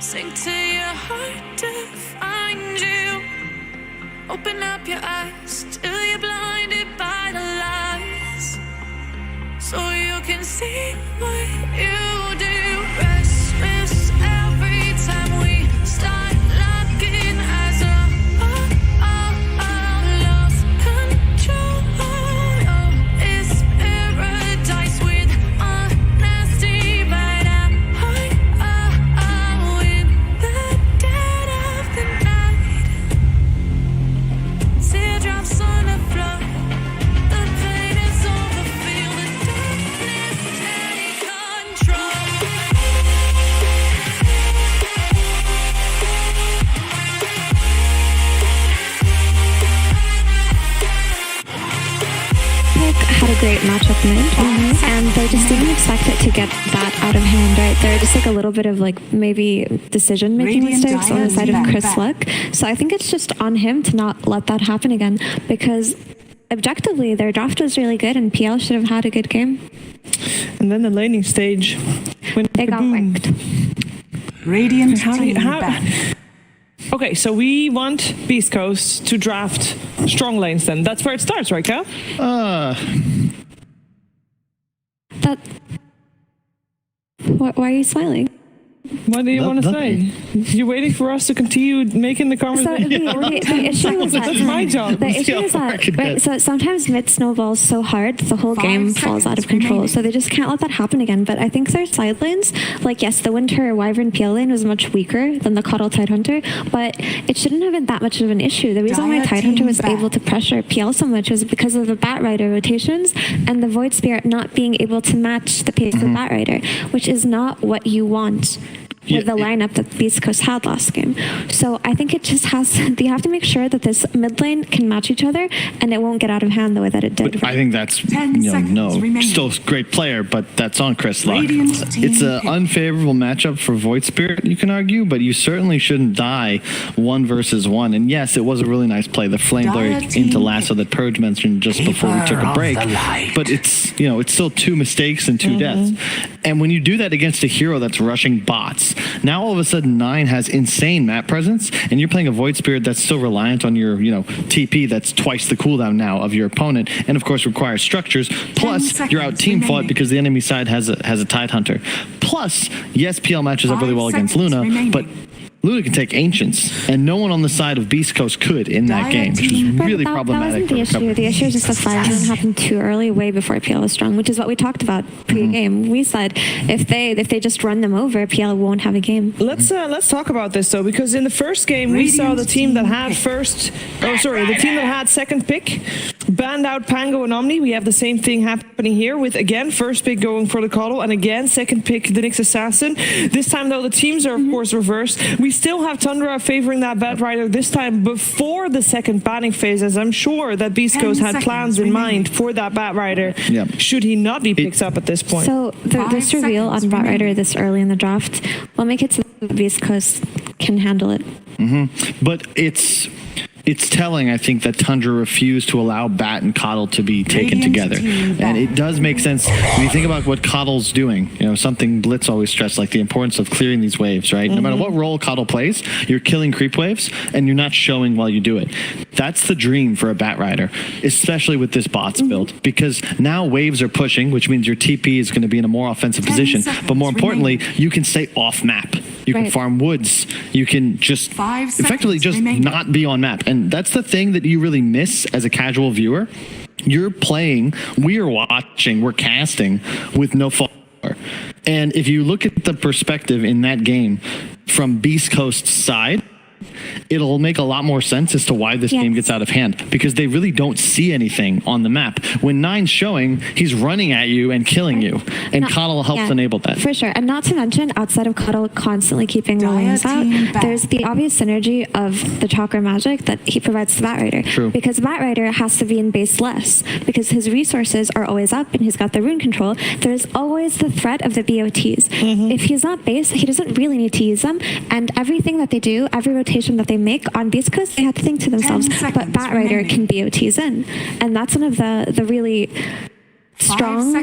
Sink to your heart to find you. Open up your eyes till you're blinded by the lies, so you can see what you do. Restless every time we start locking eyes. Lost control. Oh, it's paradise with honesty, but I'm in the dead of the night. Teardrops on the floor. The pain is over. Feel the darkness take control. Had a great matchup mid, and they just didn't expect it to get that out of hand, right? There were just like a little bit of like maybe decision-making mistakes on the side of Chris Luck. So I think it's just on him to not let that happen again, because objectively their draft was really good and PL should have had a good game. And then the laning stage, when They got wrecked. Radiant How do you- team how- back. Okay, so we want Beastcoast to draft strong lanes then. That's where it starts, right, Cal? Why are you smiling? What do you want to say? You're waiting for us to continue making the conversation. The issue is that that's my job. The issue is that right, so sometimes mid snowballs so hard that the whole game falls out of control. So they just can't let that happen again. But I think their side lanes, like yes, the Winter Wyvern PL lane was much weaker than the Coddle Tidehunter, but it shouldn't have been that much of an issue. The reason why Tidehunter was able to pressure PL so much was because of the Batrider rotations and the Void Spirit not being able to match the pace of Batrider, which is not what you want with the lineup that Beastcoast had last game. So I think it just has, you have to make sure that this mid lane can match each other and it won't get out of hand the way that it did. But I think that's, still a great player, but that's on Chris Luck. It's an unfavorable matchup for Void Spirit, you can argue, but you certainly shouldn't die 1 versus 1. And yes, it was a really nice play, the Flame Blade into Lasso that Purge mentioned just before we took a break. But it's, it's still 2 mistakes and 2 deaths. And when you do that against a hero that's rushing bots, now all of a sudden 9 has insane map presence, and you're playing a Void Spirit that's still reliant on your, TP that's twice the cooldown now of your opponent, and of course requires structures. Plus, you're out team fought because the enemy side has a Tidehunter. Plus, yes, PL matches up really well against Luna, but Luna can take Ancients, and no one on the side of Beastcoast could in that game, which was really problematic. That wasn't the issue. The issue is just the flash happened too early, way before PL was strong, which is what we talked about pre-game. We said if they just run them over, PL won't have a game. Let's talk about this though, because in the first game we saw the team that had second pick banned out Pango and Omni. We have the same thing happening here with again first pick going for the Coddle and again second pick the Nyx Assassin. This time though the teams are of course reversed. We still have Tundra favoring that Batrider this time before the second banning phase, as I'm sure that Beastcoast had plans in mind for that Batrider should he not be picked up at this point. So this reveal on Batrider this early in the draft will make it so that Beastcoast can handle it. But it's telling, I think, that Tundra refused to allow Bat and Coddle to be taken together. And it does make sense when you think about what Coddle's doing. Something Blitz always stressed, like the importance of clearing these waves, right? No matter what role Coddle plays, you're killing creep waves, and you're not showing while you do it. That's the dream for a Batrider, especially with this bots build, because now waves are pushing, which means your TP is going to be in a more offensive position. But more importantly, you can stay off map. You can farm woods. You can just effectively just not be on map. And that's the thing that you really miss as a casual viewer. You're playing, we're watching, we're casting with no follower. And if you look at the perspective in that game from Beast Coast's side, it'll make a lot more sense as to why this game gets out of hand, because they really don't see anything on the map. When 9's showing, he's running at you and killing you, and Coddle helps enable that. For sure, and not to mention, outside of Coddle constantly keeping the lanes out, there's the obvious synergy of the Chakra magic that he provides to Batrider. True. Because Batrider has to be in base less, because his resources are always up, and he's got the rune control. There's always the threat of the BOTs. If he's not base, he doesn't really need to use them, and everything that they do, every rotation that they make on Beastcoast, they have to think to themselves, but Batrider can BOTs in. And that's one of the really strong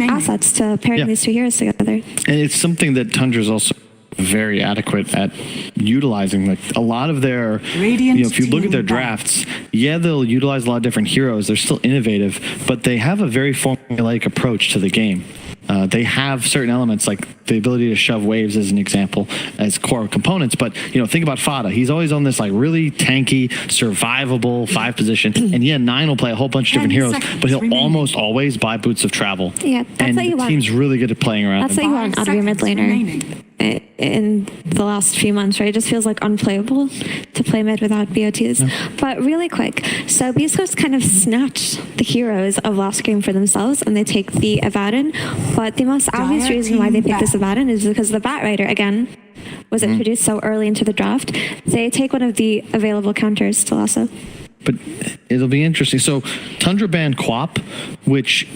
assets to pairing these two heroes together. And it's something that Tundra's also very adequate at utilizing. Like a lot of their, if you look at their drafts, they'll utilize a lot of different heroes. They're still innovative, but they have a very formulaic approach to the game. They have certain elements like the ability to shove waves as an example as core components, but think about Fada. He's always on this like really tanky, survivable 5 position, and 9 will play a whole bunch of different heroes, but he'll almost always buy Boots of Travel. Yeah, that's what you want. The team's really good at playing around. That's what you want out of your mid laner in the last few months, right? It just feels like unplayable to play mid without BOTs. But really quick, so Beastcoast kind of snatched the heroes of last game for themselves, and they take the Evadin. But the most obvious reason why they picked this Evadin is because the Batrider, again, was introduced so early into the draft. They take one of the available counters to Lasso. But it'll be interesting. So Tundra banned Quap, which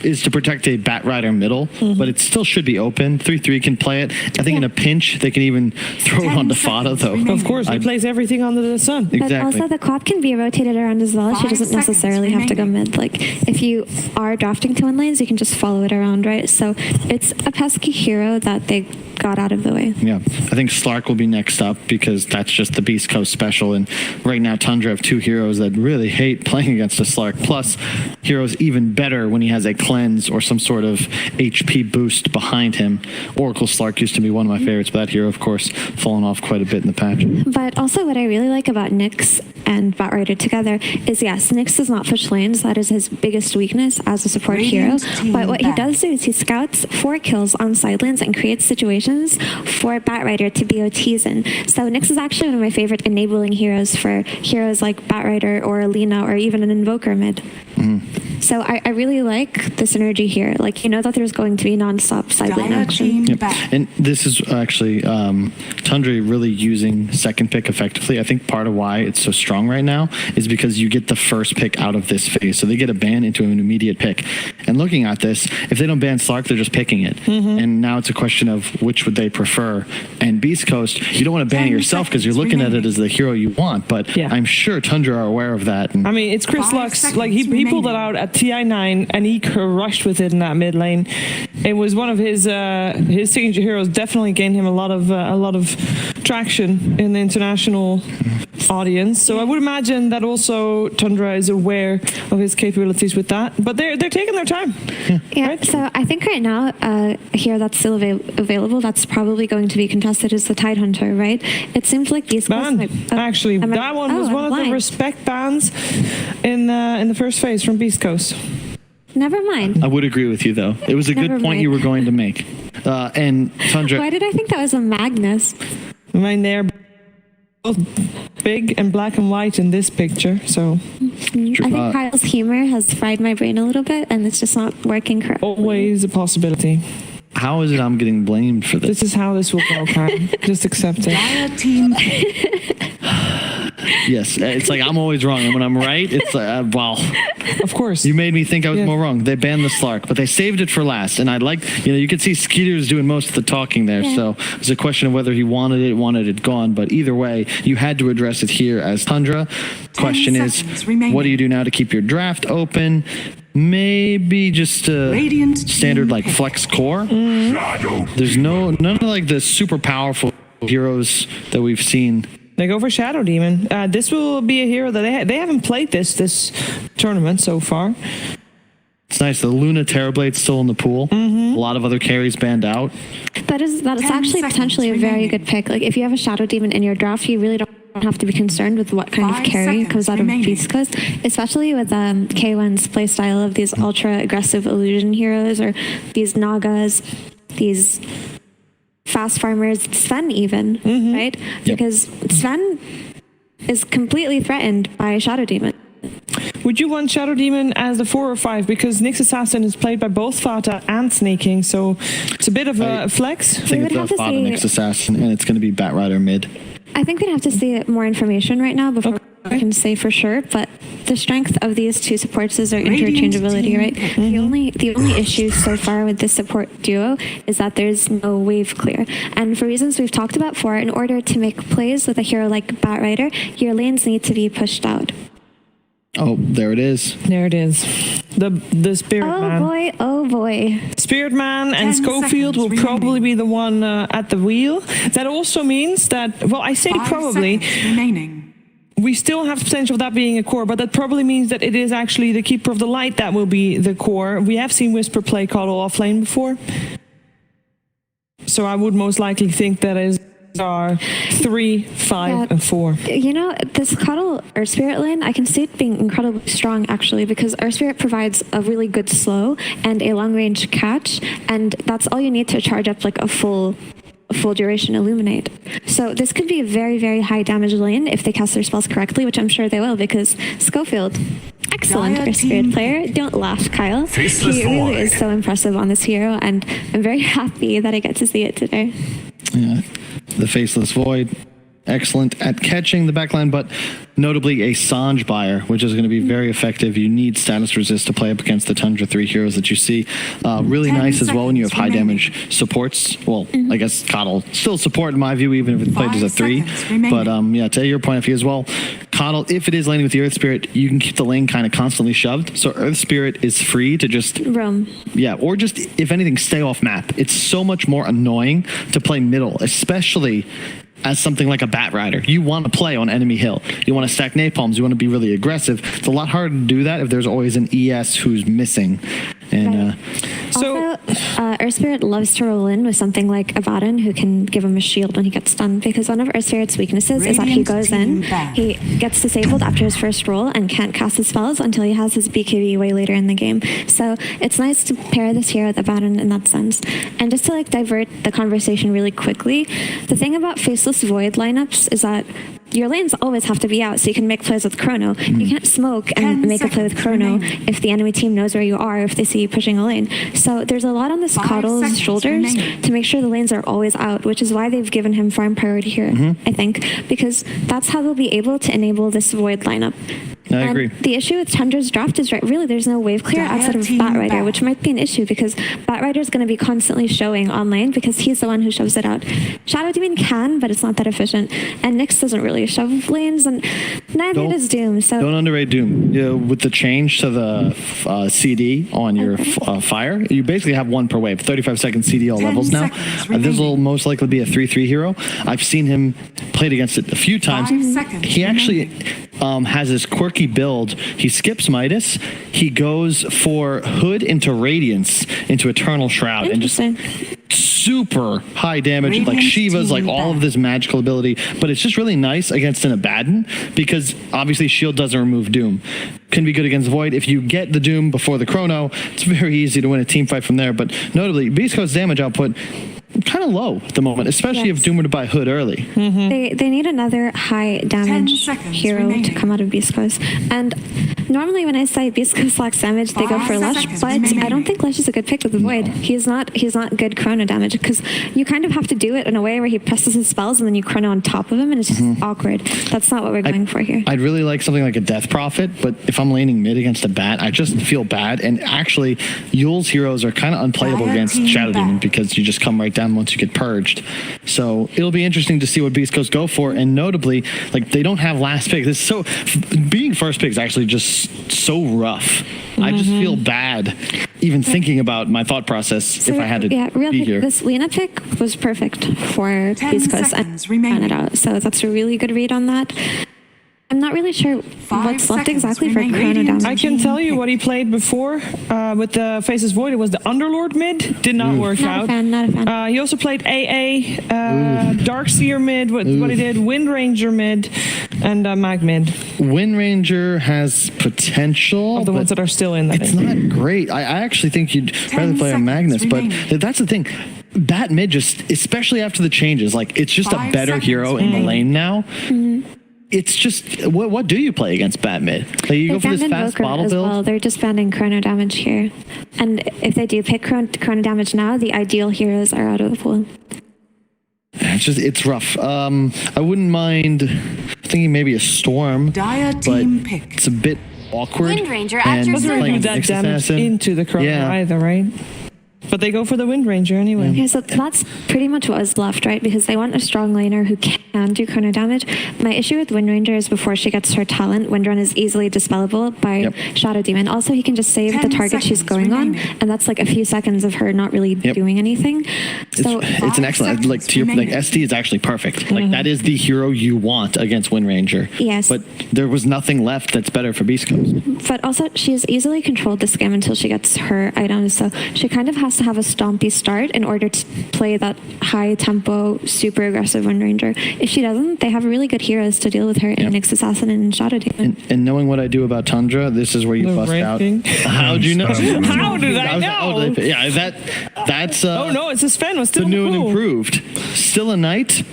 is to protect a Batrider middle, but it still should be open. 3-3 can play it. I think in a pinch, they can even throw it onto Fada, though. Of course, he plays everything under the sun. But also the Quap can be rotated around as well. She doesn't necessarily have to go mid. Like, if you are drafting to 1 lanes, you can just follow it around, right? So it's a pesky hero that they got out of the way. Yeah, I think Slark will be next up because that's just the Beast Coast special. And right now, Tundra have 2 heroes that really hate playing against a Slark. Plus, heroes even better when he has a cleanse or some sort of HP boost behind him. Oracle Slark used to be one of my favorites, but that hero, of course, fallen off quite a bit in the patch. But also what I really like about Nyx and Batrider together is, yes, Nyx does not push lanes. That is his biggest weakness as a support hero. But what he does do is he scouts 4 kills on side lanes and creates situations for Batrider to BOTs in. So Nyx is actually one of my favorite enabling heroes for heroes like Batrider or Alina or even an Invoker mid. So I really like the synergy here. Like, you know that there's going to be non-stop side lane action. Yep. And this is actually Tundra really using second pick effectively. I think part of why it's so strong right now is because you get the first pick out of this phase. So they get a ban into an immediate pick. And looking at this, if they don't ban Slark, they're just picking it. And now it's a question of which would they prefer. And Beastcoast, you don't want to ban it yourself because you're looking at it as the hero you want. But I'm sure Tundra are aware of that. And I mean, it's Chris Lux. Like, he pulled it out at TI9 and he crushed with it in that mid lane. It was one of his signature heroes. Definitely gained him a lot of traction in the international audience. So I would imagine that also Tundra is aware of his capabilities with that. But they're taking their time. Yeah. Right? So I think right now a hero that's still available that's probably going to be contested is the Tidehunter, right? It seems like these actually, that one was one of the respect bans in the first phase from Beastcoast. Never mind. I would agree with you, though. It was a good point you were going to make. And Tundra... Why did I think that was a Magnus? I mean, they're both big and black and white in this picture, so... I think Kyle's humor has fried my brain a little bit, and it's just not working correctly. Always a possibility. How is it I'm getting blamed for this? This is how this will go, Kyle. Just accept it. Yes, it's like I'm always wrong, and when I'm right, it's like, wow. Of course. You made me think I was more wrong. They banned the Slark, but they saved it for last. And I like, you could see Skeeter's doing most of the talking there. Yeah. So it's a question of whether he wanted it gone. But either way, you had to address it here as Tundra. Question is, what do you do now to keep your draft open? Maybe just a standard like flex core. There's none of like the super powerful heroes that we've seen. They go for Shadow Demon. This will be a hero that they haven't played this tournament so far. It's nice. The Luna Terrorblade's still in the pool. A lot of other carries banned out. That is actually potentially a very good pick. Like, if you have a Shadow Demon in your draft, you really don't have to be concerned with what kind of carry comes out of Beastcoast, especially with K1's playstyle of these ultra aggressive illusion heroes or these Nagas, these fast farmers, Sven even, right? Yep. Because Sven is completely threatened by Shadow Demon. Would you want Shadow Demon as the 4 or 5? Because Nyx Assassin is played by both Fata and Snaking, so it's a bit of a flex. I think it's a Fata Nyx Assassin, and it's going to be Batrider mid. I think we'd have to see more information right now before we can say for sure, but the strength of these two supports is their interchangeability, right? The only issue so far with this support duo is that there's no wave clear. And for reasons we've talked about before, in order to make plays with a hero like Batrider, your lanes need to be pushed out. Oh, there it is. There it is. The Spirit Man. Oh boy. Spirit Man and Schofield will probably be the one at the wheel. That also means that, well, I say probably. We still have the potential of that being a core, but that probably means that it is actually the Keeper of the Light that will be the core. We have seen Whisper play Coddle off lane before. So I would most likely think that is our 3, 5, and 4. You know, this Coddle or Spirit lane, I can see it being incredibly strong actually, because our Spirit provides a really good slow and a long range catch, and that's all you need to charge up like a full duration Illuminate. So this could be a very, very high damage lane if they cast their spells correctly, which I'm sure they will, because Schofield, excellent Earth Spirit player. Don't laugh, Kyle. He really is so impressive on this hero, and I'm very happy that I get to see it today. Yeah, the Faceless Void, excellent at catching the backline, but notably a Sange buyer, which is going to be very effective. You need status resist to play up against the Tundra 3 heroes that you see. Really nice as well when you have high damage supports. Well, I guess Coddle still support in my view, even if it's played as a 3. But yeah, to your point of view as well, Coddle, if it is laning with the Earth Spirit, you can keep the lane kind of constantly shoved. So Earth Spirit is free to just roam. Yeah, or just, if anything, stay off map. It's so much more annoying to play middle, especially as something like a Bat Rider. You want to play on enemy hill. You want to stack napalms. You want to be really aggressive. It's a lot harder to do that if there's always an ES who's missing. And also, Earth Spirit loves to roll in with something like Abaddon, who can give him a shield when he gets stunned, because one of Earth Spirit's weaknesses is that he goes in, he gets disabled after his first roll and can't cast his spells until he has his BKB way later in the game. So it's nice to pair this hero with Abaddon in that sense. And just to like divert the conversation really quickly, the thing about Faceless Void lineups is that your lanes always have to be out so you can make plays with Chrono. You can't smoke and make a play with Chrono if the enemy team knows where you are, if they see you pushing a lane. So there's a lot on this Coddle's shoulders to make sure the lanes are always out, which is why they've given him farm priority here, I think, because that's how they'll be able to enable this Void lineup. I agree. The issue with Tundra's draft is really there's no wave clear outside of Bat Rider, which might be an issue because Bat Rider is going to be constantly showing on lane because he's the one who shoves it out. Shadow Demon can, but it's not that efficient. And Nyx doesn't really shove lanes, and neither does Doom. So don't underrate Doom. You know, with the change to the CD on your fire, you basically have one per wave. 35-second CD all levels now. This will most likely be a 3-3 hero. I've seen him played against it a few times. He actually has this quirky build. He skips Midas. He goes for Hood into Radiance into Eternal Shroud and just super high damage, like Shiva's, like all of this magical ability. But it's just really nice against an Abaddon because obviously Shield doesn't remove Doom. Can be good against Void. If you get the Doom before the Chrono, it's very easy to win a team fight from there. But notably, Beastcoast's damage output kind of low at the moment, especially if Doom were to buy Hood early. They need another high damage hero to come out of Beastcoast. And normally when I say Beastcoast lacks damage, they go for Lush, but I don't think Lush is a good pick with the Void. He's not good Chrono damage because you kind of have to do it in a way where he presses his spells and then you Chrono on top of him, and it's just awkward. That's not what we're going for here. I'd really like something like a Death Prophet, but if I'm laning mid against a Bat, I just feel bad. And actually, Yule's heroes are kind of unplayable against Shadow Demon because you just come right down once you get purged. So it'll be interesting to see what Beast Coast go for. And notably, like, they don't have last pick. This so being first pick is actually just so rough. I just feel bad even thinking about my thought process if I had to be here. This Lena pick was perfect for Beast Coast and ran it out. So that's a really good read on that. I'm not really sure what's left exactly for Chrono damage. I can tell you what he played before with the Faces Void. It was the Underlord mid. Did not work out. Not a fan. He also played AA, Darkseer mid, what he did, Wind Ranger mid, and Mag mid. Wind Ranger has potential. Of the ones that are still in that. It's not great. I actually think you'd rather play a Magnus, but that's the thing. Bat mid, just especially after the changes, like it's just a better hero in the lane now. It's just, what do you play against Bat mid? Like you go for this fast bottle build? Well, they're just banning Chrono damage here. And if they do pick Chrono damage now, the ideal heroes are out of the pool. It's rough. I wouldn't mind thinking maybe a Storm, but it's a bit awkward. Wind Ranger at your doesn't really do that damage into the Chrono either, right? But they go for the Wind Ranger anyway. Yeah, so that's pretty much what was left, right? Because they want a strong laner who can do Chrono damage. My issue with Wind Ranger is before she gets her talent, Wind Run is easily dispellable by Shadow Demon. Also, he can just save the target she's going on, and that's like a few seconds of her not really doing anything. So it's an excellent, like to your like ST is actually perfect. Like that is the hero you want against Wind Ranger. Yes. But there was nothing left that's better for Beast Coast. But also, she's easily controlled this game until she gets her items. So she kind of has to have a stompy start in order to play that high tempo, super aggressive Wind Ranger. If she doesn't, they have really good heroes to deal with her in Nyx Assassin and Shadow Demon. And knowing what I do about Tundra, this is where you bust ranking. out. How'd you know? How did I know? Yeah, that's oh no, it's a Sven. Was still the new and pool. improved. Still a knight,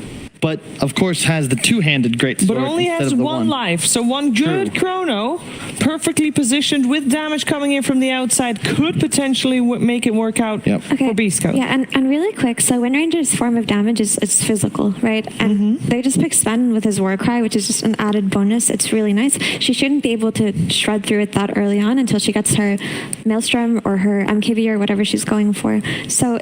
but of course has the two-handed great sword. But only has one life, so one good Chrono, perfectly positioned with damage coming in from the outside, could potentially make it work out for Beast Coast. Yeah, and really quick, so Wind Ranger's form of damage is physical, right? And they just pick Sven with his War Cry, which is just an added bonus. It's really nice. She shouldn't be able to shred through it that early on until she gets her Maelstrom or her MKB or whatever she's going for. So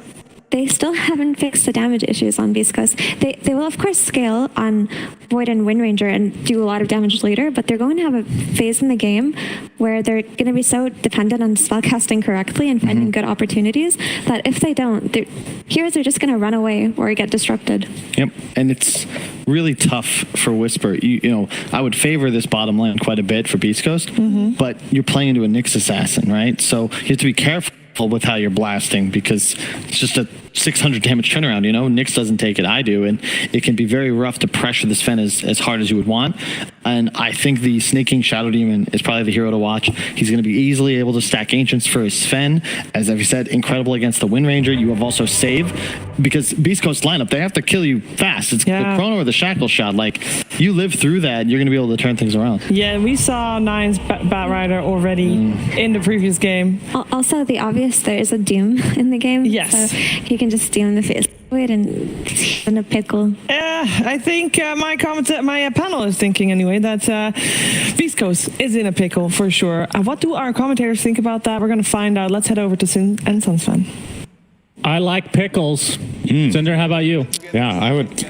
they still haven't fixed the damage issues on Beastcoast. They will, of course, scale on Void and Wind Ranger and do a lot of damage later, but they're going to have a phase in the game where they're going to be so dependent on spellcasting correctly and finding good opportunities that if they don't, heroes are just going to run away or get disrupted. Yep, and it's really tough for Whisper. You know, I would favor this bottom lane quite a bit for Beastcoast, but you're playing into a Nyx assassin, right? So you have to be careful with how you're blasting because it's just a 600 damage turnaround, you know? Nyx doesn't take it, I do, and it can be very rough to pressure the Sven as hard as you would want. And I think the Snaking Shadow Demon is probably the hero to watch. He's going to be easily able to stack Ancients for his Sven. As I've said, incredible against the Wind Ranger. You have also Save, because Beastcoast lineup, they have to kill you fast. It's the Chrono or the Shackle Shot. Like, you live through that, you're going to be able to turn things around. Yeah, we saw Nine's Batrider already in the previous game. Also, the obvious, there is a Doom in the game. Yes. So you can just Doom the face and he's in a pickle. I think my panel is thinking anyway that Beastcoast is in a pickle for sure. What do our commentators think about that? We're going to find out. Let's head over to Sin and Sunsfan. I like pickles. Cinder, how about you? Yeah, I would.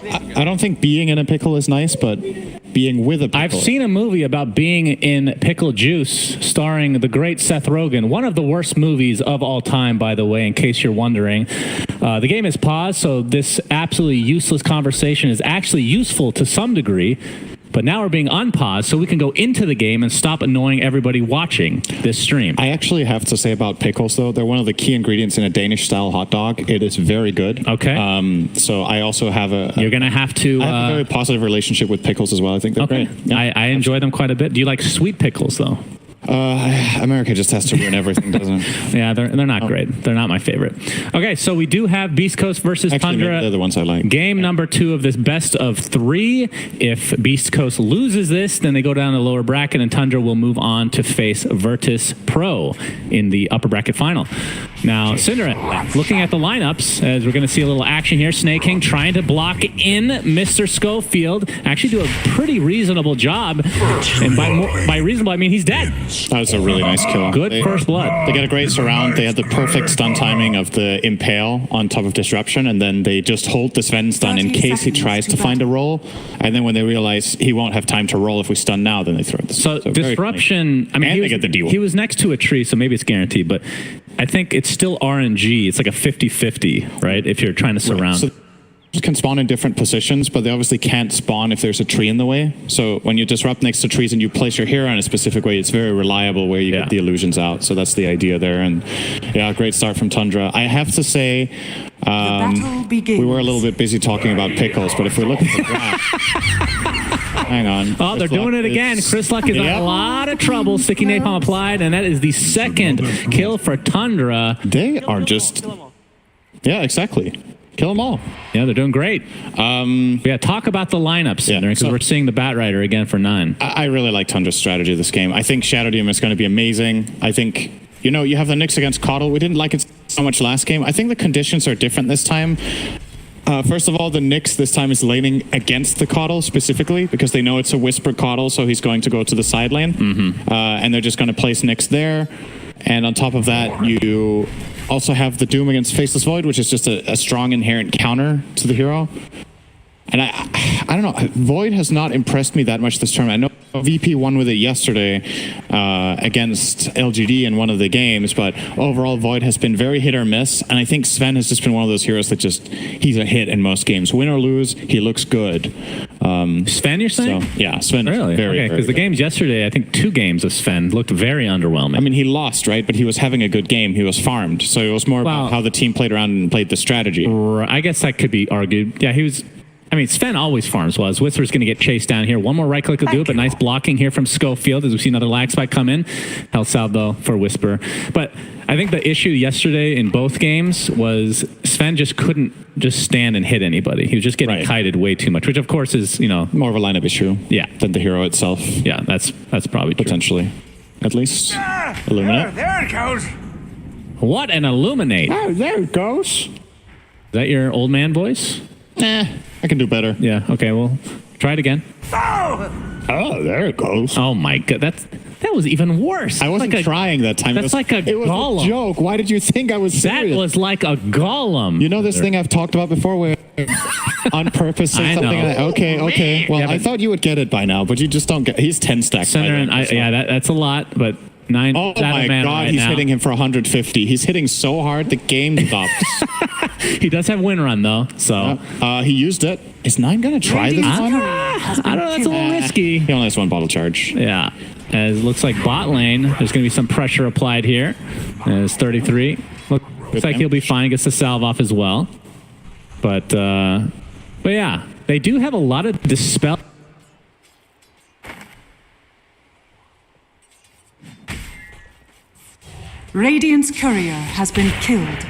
I don't think being in a pickle is nice, but being with a pickle. I've seen a movie about being in pickle juice starring the great Seth Rogen. One of the worst movies of all time, by the way, in case you're wondering. The game is paused, so this absolutely useless conversation is actually useful to some degree. But now we're being unpaused so we can go into the game and stop annoying everybody watching this stream. I actually have to say about pickles, though, they're one of the key ingredients in a Danish-style hot dog. It is very good. Okay. So I also have You're going to have to... I have a very positive relationship with pickles as well. I think they're great. Yeah. I enjoy them quite a bit. Do you like sweet pickles, though? America just has to ruin everything, doesn't it? Yeah, they're not great. They're not my favorite. Okay, so we do have Beastcoast versus Tundra. They're the ones I like. Game number 2 of this best of 3. If Beastcoast loses this, then they go down the lower bracket, and Tundra will move on to face Virtus Pro in the upper bracket final. Now, Cinder, looking at the lineups, as we're going to see a little action here, Snake King trying to block in Mr. Schofield. Actually do a pretty reasonable job. And by reasonable, I mean he's dead. That was a really nice kill. Good first blood. They get a great surround. They had the perfect stun timing of the Impale on top of Disruption, and then they just hold the Sven stun in case he tries to find a roll. And then when they realize he won't have time to roll if we stun now, then they throw it. So Disruption, I mean, they get the D1. He was next to a tree, so maybe it's guaranteed, but I think it's still RNG. It's like a 50-50, right? If you're trying to surround. Right. So can spawn in different positions, but they obviously can't spawn if there's a tree in the way. So when you disrupt next to trees and you place your hero in a specific way, it's very reliable where you get the illusions out. So that's the idea there. And yeah, great start from Tundra. I have to say, we were a little bit busy talking about pickles, but if we look at the graph, hang on. Oh, they're doing it again. Chris Luck is in a lot of trouble. Sticky Napalm applied, and that is the second kill for Tundra. They are just... Yeah, exactly. Kill them all. Yeah, they're doing great. Talk about the lineups, because we're seeing the Batrider again for 9. I really like Tundra's strategy this game. I think Shadow Demon is going to be amazing. I think, you know, you have the Nyx against Coddle. We didn't like it so much last game. I think the conditions are different this time. First of all, the Nyx this time is laning against the Coddle specifically because they know it's a Whisper Coddle, so he's going to go to the side lane. And they're just going to place Nyx there. And on top of that, you also have the Doom against Faceless Void, which is just a strong inherent counter to the hero. And I don't know, Void has not impressed me that much this tournament. I know VP won with it yesterday against LGD in one of the games, but overall Void has been very hit or miss, and I think Sven has just been one of those heroes that he's a hit in most games. Win or lose, he looks good. Sven, you're saying? So, yeah, Sven. Really? Very, okay, because the games yesterday, I think 2 games of Sven looked very underwhelming. I mean, he lost, right? But he was having a good game. He was farmed, so it was more about how the team played around and played the strategy. I guess that could be argued. Yeah, he was... I mean, Sven always farms well. Whisper's going to get chased down here. One more right click will do it, but nice blocking here from Schofield as we see another lag spike come in. Health salve, though, for Whisper. But I think the issue yesterday in both games was Sven just couldn't just stand and hit anybody. He was just getting kited way too much, which, of course, is, you know... More of a lineup issue than the hero itself. Yeah, that's probably true. Potentially. At least. Illuminate. There it goes. What an Illuminate. Oh, there it goes. Is that your old man voice? I can do better. Yeah, okay, well, try it again. Oh, there it goes. Oh my god, that's That was even worse. I wasn't trying that time. That's like a golem. It was a joke. Why did you think I was serious? That was like a golem. You know this thing I've talked about before where on purpose say something like, okay. Well, I thought you would get it by now, but you just don't get. He's 10 stacks. That's a lot, but 9. Oh my God, right he's now. hitting him for 150. He's hitting so hard the game stops. He does have win run though, so he used it. Is 9 gonna try this one? I don't know. That's a little risky. He only has 1 bottle charge. Yeah. As it looks like bot lane, there's going to be some pressure applied here. As 33. Looks like he'll be fine. Gets the salve off as well. But yeah, they do have a lot of dispel. Radiant's courier has been killed.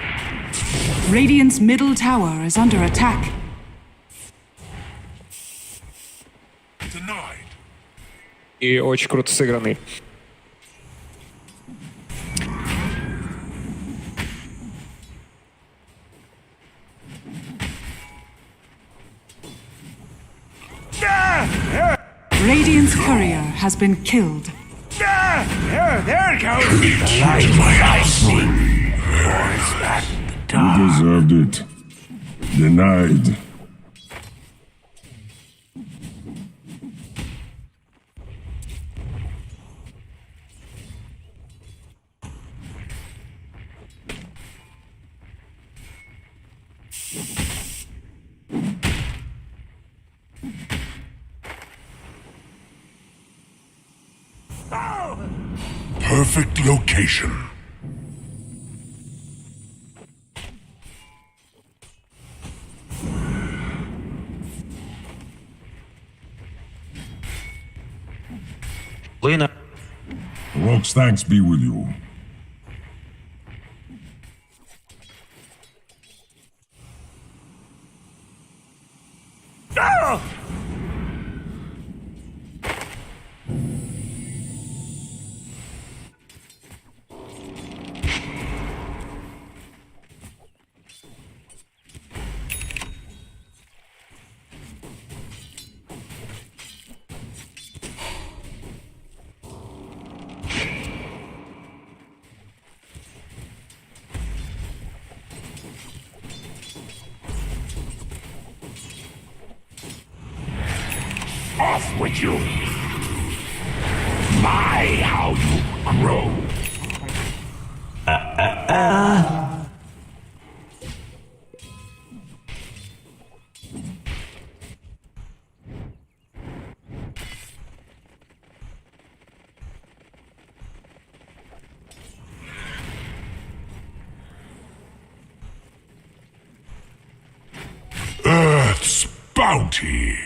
Radiant's middle tower is under attack. Denied. И очень круто сыгранный. Radiant's courier has been killed. There it goes. You deserved it. Denied. Perfect location. Lena. Rogue's thanks be with you. Off with you! My, how you grow! Earth's bounty!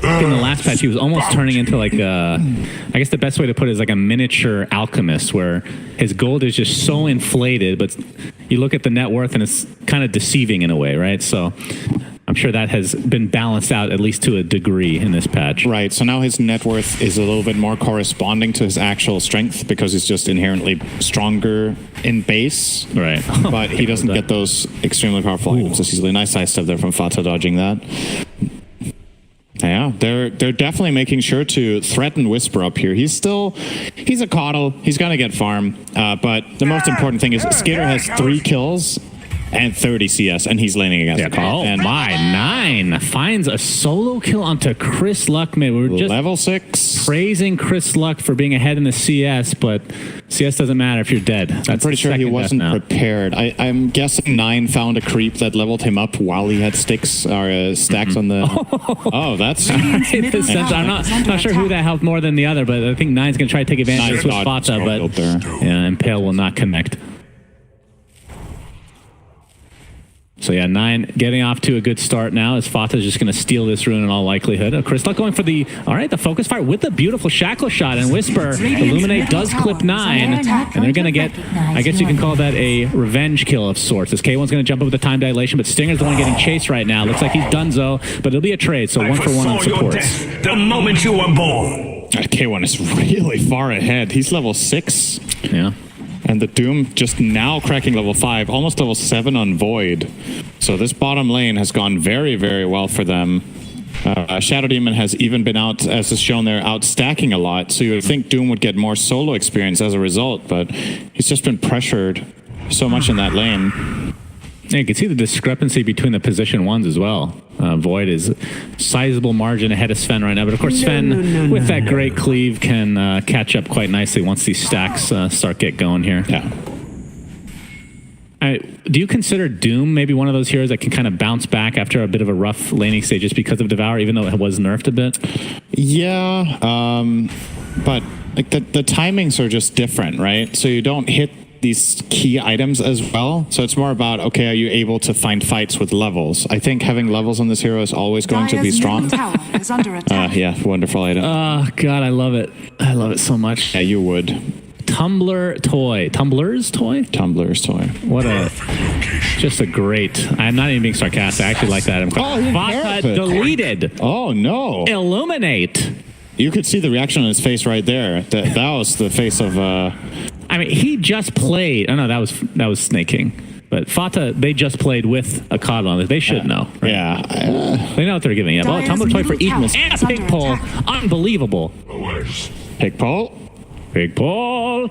In the last patch, he was almost turning into like a, I guess the best way to put it is like a miniature alchemist, where his gold is just so inflated, but you look at the net worth and it's kind of deceiving in a way, right? So I'm sure that has been balanced out at least to a degree in this patch. Right, so now his net worth is a little bit more corresponding to his actual strength because he's just inherently stronger in base. Right. But he doesn't get those extremely powerful items as easily. Nice side step there from Fata dodging that. Yeah, they're definitely making sure to threaten Whisper up here. He's a coddle. He's going to get farm. But the most important thing is Skitter has 3 kills and 30 CS, and he's laning against the coddle. Oh, and my. 9 finds a solo kill onto Chris Luck. Man, we were just level 6. praising Chris Luck for being ahead in the CS, but CS doesn't matter if you're dead. That's I'm pretty sure he wasn't prepared. I'm guessing 9 found a creep that leveled him up while he had sticks or stacks on the... Oh, that's... I'm not sure who that helped more than the other, but I think 9's going to try to take advantage of this with Fata, but yeah, Impale will not connect. So yeah, 9 getting off to a good start now as Fata's just going to steal this rune in all likelihood. Chris Luck going for the focus fire with the beautiful shackle shot, and Whisper Illuminate does clip 9, and they're going to get, I guess you can call that a revenge kill of sorts, as K1's going to jump up with the time dilation, but Stinger's the one getting chased right now. Looks like he's donezo, but it'll be a trade, so 1 for 1 on supports. The moment you were born. K1 is really far ahead. He's level 6. Yeah. And the Doom just now cracking level 5, almost level 7 on Void. So this bottom lane has gone very, very well for them. Shadow Demon has even been out, as is shown there, out stacking a lot. So you would think Doom would get more solo experience as a result, but he's just been pressured so much in that lane. Yeah, you can see the discrepancy between the position ones as well. Void is sizable margin ahead of Sven right now, but of course Sven, with that great cleave, can catch up quite nicely once these stacks start get going here. Yeah. Do you consider Doom maybe one of those heroes that can kind of bounce back after a bit of a rough laning stage just because of Devour, even though it was nerfed a bit? Yeah, but like the timings are just different, right? So you don't hit these key items as well. So it's more about, okay, are you able to find fights with levels? I think having levels on this hero is always going to be strong. Is under attack. Yeah, wonderful item. Oh, God, I love it. I love it so much. Yeah, you would. Tumblr's toy. What a, just a great, I'm not even being sarcastic. I actually like that. Vata deleted. Oh, no. Illuminate. You could see the reaction on his face right there. That was the face of... I mean, he just played. Oh, no, that was Snake King. But Fata, they just played with a coddle on it. They should know. Right? Yeah. They know what they're giving up. Oh, Tumblr toy for equals. And a pig pole. Unbelievable. Pig pole? Pig pole.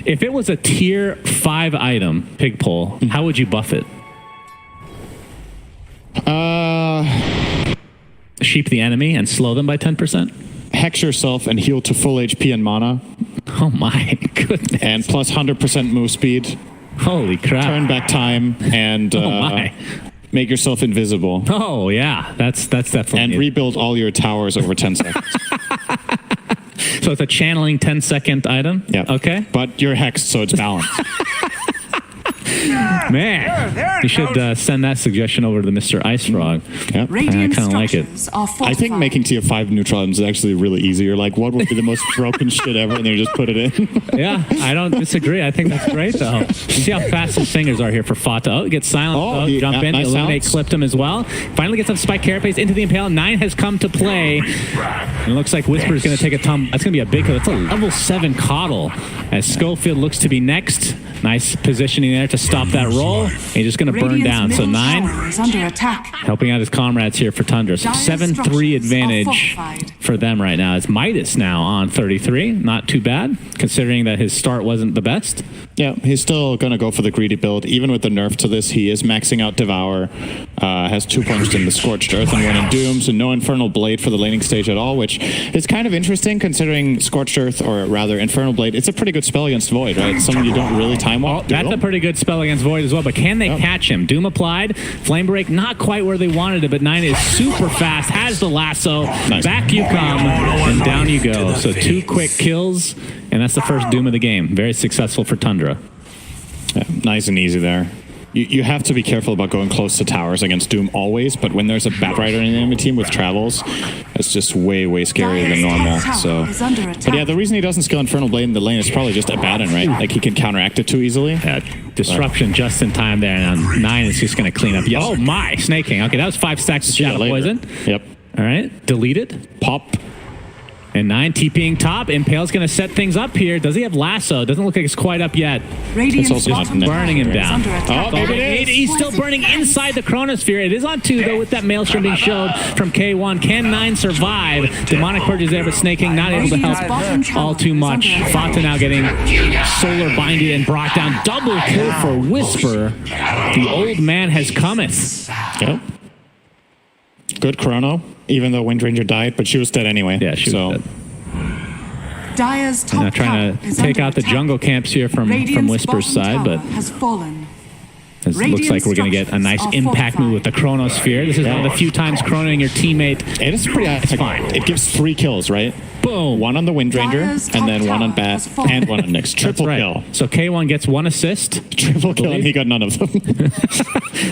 If it was a tier 5 item, pig pole, how would you buff it? Sheep the enemy and slow them by 10%? Hex yourself and heal to full HP and mana. Oh my goodness. And plus 100% move speed. Holy crap. Turn back time and make yourself invisible. Oh yeah, that's definitely. And rebuild all your towers over 10 seconds. So it's a channeling 10-second item? Yeah. Okay. But you're hexed, so it's balanced. Man, you should send that suggestion over to Mr. Ice Frog. Yep. I kind of like it. I think making tier 5 neutral items is actually really easy. You're like, what would be the most broken shit ever? And then you just put it in. Yeah, I don't disagree. I think that's great, though. You see how fast his fingers are here for Fata. Oh, he gets silent. Jump in. Nice Illuminate silence. clipped him as well. Finally gets up Spike Carapace into the Impale. 9 has come to play. And it looks like Whisper's going to take a tumble. That's going to be a big kill. That's a level 7 coddle. As Schofield looks to be next. Nice positioning there to stop that roll. He's just going to burn down. So 9 is under attack. helping out his comrades here for Tundra. So 7-3 advantage for them right now. It's Midas now on 33. Not too bad, considering that his start wasn't the best. Yeah, he's still going to go for the greedy build. Even with the nerf to this, he is maxing out Devour. Has 2 points in the Scorched Earth and 1 in Doom, so no Infernal Blade for the laning stage at all, which is kind of interesting considering Scorched Earth, or rather Infernal Blade, it's a pretty good spell against Void, right? It's something you don't really time walk. That's a pretty good spell against Void as well, but can they catch him? Doom applied, Flame Break not quite where they wanted it, but 9 is super fast, has the lasso, nice. Back you come, and down you go. So 2 quick kills, and that's the first Doom of the game. Very successful for Tundra. Yeah, nice and easy there. You have to be careful about going close to towers against Doom always, but when there's a Bat Rider in the enemy team with travels, it's just way, way scarier than normal. So, but yeah, the reason he doesn't skill Infernal Blade in the lane is probably just Abaddon, right? Like he can counteract it too easily. Disruption just in time there, and 9 is just going to clean up. Oh my, Snake King. Okay, that was 5 stacks of Shadow Poison. Yep. All right, deleted. Pop. And 9 TPing top. Impale's going to set things up here. Does he have lasso? Doesn't look like it's quite up yet. It's also burning him down. He's still burning inside the Chronosphere. It is on 2, though, with that Maelstrom being showed from K1. Can 9 survive? Demonic Purge is there, but Snake King not able to help all too much. Fata now getting solar binded and brought down. Double kill for Whisper. The old man has cometh. Yep. Good chrono, even though Windranger died, but she was dead anyway. Yeah, she was dead. Dire's top trying to take out the jungle camps here from Whisper's side, but it looks like we're going to get a nice impact move with the Chronosphere. This is one of the few times chronoing your teammate. It is pretty. It's fine. It gives 3 kills, right? Boom. 1 on the Windranger, and then 1 on Bat, and 1 on Nyx. Triple kill. So K1 gets 1 assist. Triple kill, and he got none of them.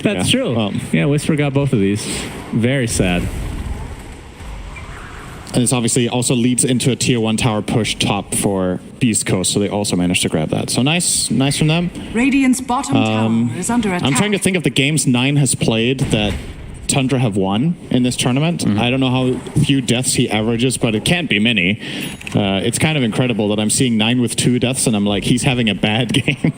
That's true. Yeah, Whisper got both of these. Very sad. And this obviously also leads into a tier 1 tower push top for Beastcoast, so they also managed to grab that. So nice from them. Radiant's bottom tower is under attack. I'm trying to think of the games 9 has played that Tundra have won in this tournament. I don't know how few deaths he averages, but it can't be many. It's kind of incredible that I'm seeing 9 with 2 deaths, and I'm like, he's having a bad game.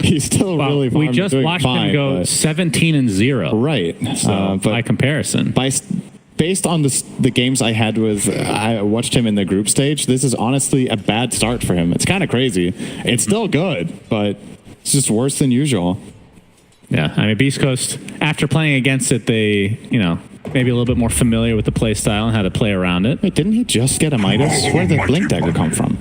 He's still really we just watched him go 17-0. Right. So by comparison. Based on the games I had I watched him in the group stage, this is honestly a bad start for him. It's kind of crazy. It's still good, but it's just worse than usual. Yeah, I mean, Beastcoast, after playing against it, they, maybe a little bit more familiar with the play style and how to play around it. Wait, didn't he just get a Midas? Where did the Blink Dagger come from?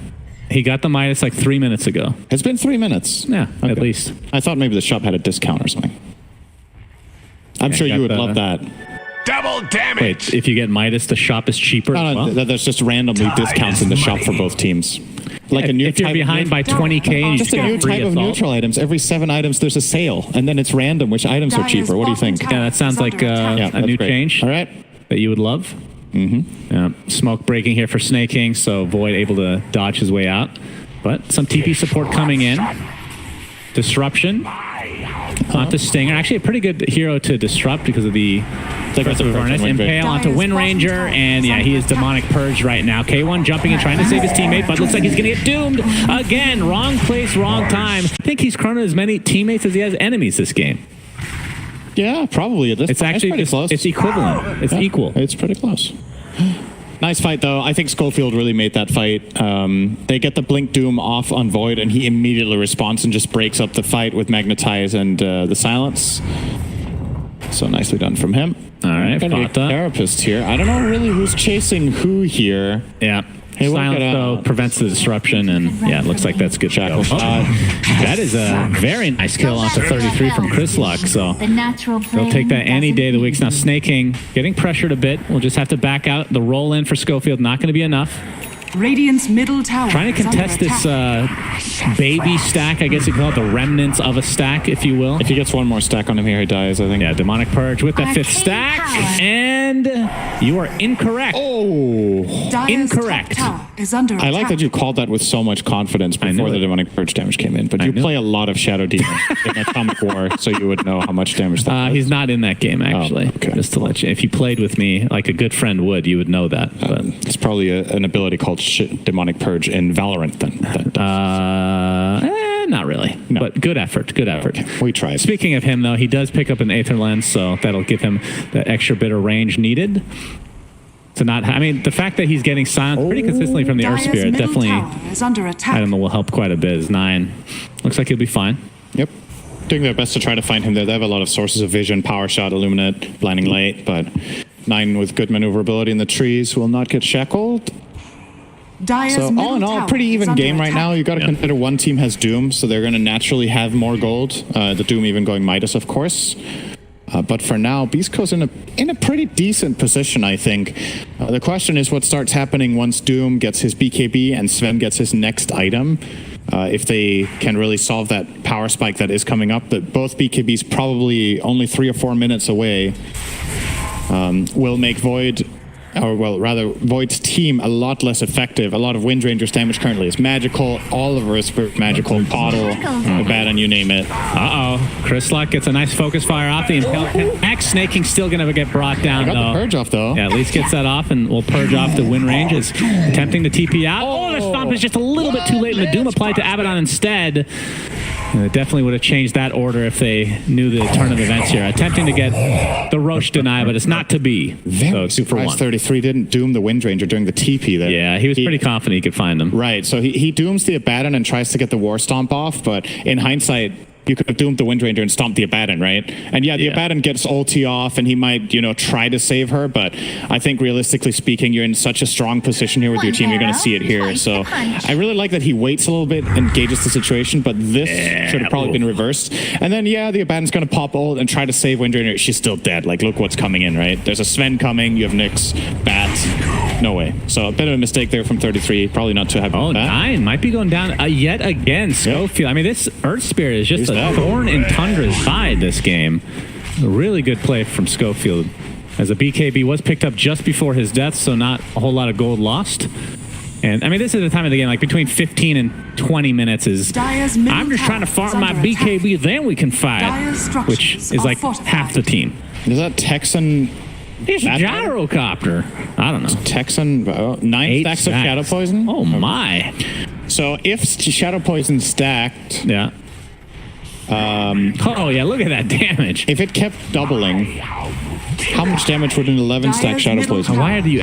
He got the Midas like 3 minutes ago. It's been 3 minutes. Yeah, okay. At least. I thought maybe the shop had a discount or something. I'm sure you would love that. Double damage! Wait, if you get Midas, the shop is cheaper as well? There's just randomly discounts in the shop for both teams. Like a new if you're behind by 20K and just a new type of neutral items. Every 7 items, there's a sale, and then it's random which items are cheaper. What do you think? Yeah, that sounds like a new change. All right. That you would love. Smoke breaking here for Snake King, so Void able to dodge his way out. But some TP support coming in. Disruption onto Stinger. Actually, a pretty good hero to disrupt because of the aggressive awareness. Impale onto Wind Ranger, and yeah, he is demonic purged right now. K1 jumping and trying to save his teammate, but looks like he's going to get doomed again. Wrong place, wrong time. I think he's chronoed as many teammates as he has enemies this game. Yeah, probably. It's actually pretty close. It's equivalent. It's equal. It's pretty close. Nice fight, though. I think Schofield really made that fight. They get the Blink Doom off on Void, and he immediately responds and just breaks up the fight with Magnetize and the Silence. So nicely done from him. All right, Therapist here. I don't know really who's chasing who here. Yeah. Hey, Silence, though, prevents the disruption, and yeah, it looks like that's good. Shackle shot. That is a very nice kill onto 33 from Chrislock, so they'll take that any day of the week. Now, Snake King getting pressured a bit. We'll just have to back out. The roll in for Schofield, not going to be enough. Radiant's middle tower trying to contest this baby stack, I guess you call it, the remnants of a stack, if you will. If he gets one more stack on him here, he dies, I think. Yeah, Demonic Purge with that 5th stack. And you are incorrect. Oh, incorrect. Is under attack. I like that you called that with so much confidence before the Demonic Purge damage came in, but you play a lot of Shadow Demon in Atomic War, so you would know how much damage that was. He's not in that game, actually. Okay. Just to let you, if you played with me like a good friend would, you would know that. But it's probably an ability called Demonic Purge in Valorant then. Not really, no. But good effort, good effort. Okay. We tried. Speaking of him, though, he does pick up an Aether Lens, so that'll give him that extra bit of range needed. To not, I mean, the fact that he's getting silenced pretty consistently from the Earth Spirit definitely, I don't know, will help quite a bit. As 9 looks like he'll be fine. Yep. Doing their best to try to find him there. They have a lot of sources of vision, Power Shot, Illuminate, Blinding Light, but 9 with good maneuverability in the trees will not get shackled. So all in all, pretty even game right now. You got to consider one team has Doom, so they're going to naturally have more gold. The Doom even going Midas, of course. But for now, Beastcoast in a pretty decent position, I think. The question is what starts happening once Doom gets his BKB and Sven gets his next item. If they can really solve that power spike that is coming up, but both BKBs probably only 3 or 4 minutes away, will make Void, or well, rather Void's team a lot less effective. A lot of Wind Ranger's damage currently is magical. All of her spirit magical, Pottle, Abaddon, you name it. Chrislock gets a nice focus fire off the Impale. X Snake King still gonna get brought down. Got the purge off though. Yeah, at least gets that off, and we'll purge off the Wind Range. Is attempting to TP out. Oh, the stomp is just a little bit too late, and the Doom applied to Abaddon instead. And it definitely would have changed that order if they knew the turn of events here. Attempting to get the Roche deny, but it's not to be. Very so 2 for 1. 33 didn't doom the Wind Ranger during the TP there. Yeah, he was pretty confident he could find them. Right, so he dooms the Abaddon and tries to get the War Stomp off, but in hindsight, you could have doomed the Wind Ranger and stomped the Abaddon, right? And yeah, the Abaddon gets ulti off, and he might, try to save her, but I think realistically speaking, you're in such a strong position here with your team, you're going to see it here. So I really like that he waits a little bit and gauges the situation, but this should have probably been reversed. And then, the Abaddon's going to pop ult and try to save Wind Ranger. She's still dead. Like, look what's coming in, right? There's a Sven coming, you have Nyx, Bat. No way. So a bit of a mistake there from 33. Probably not too happy with that. 9 might be going down yet again. Schofield. I mean, this Earth Spirit is just a thorn in Tundra's side this game. A really good play from Schofield, as a BKB was picked up just before his death, so not a whole lot of gold lost. And I mean, this is the time of the game, like between 15 and 20 minutes is, I'm just trying to farm my BKB, then we can fight, which is like half the team. Is that Texan? It's a gyrocopter. I don't know. Texan, 9 stacks of Shadow Poison? Oh my. So if Shadow Poison stacked... Yeah. Oh yeah, look at that damage. If it kept doubling, how much damage would an 11 stack Shadow Poison? Why do you...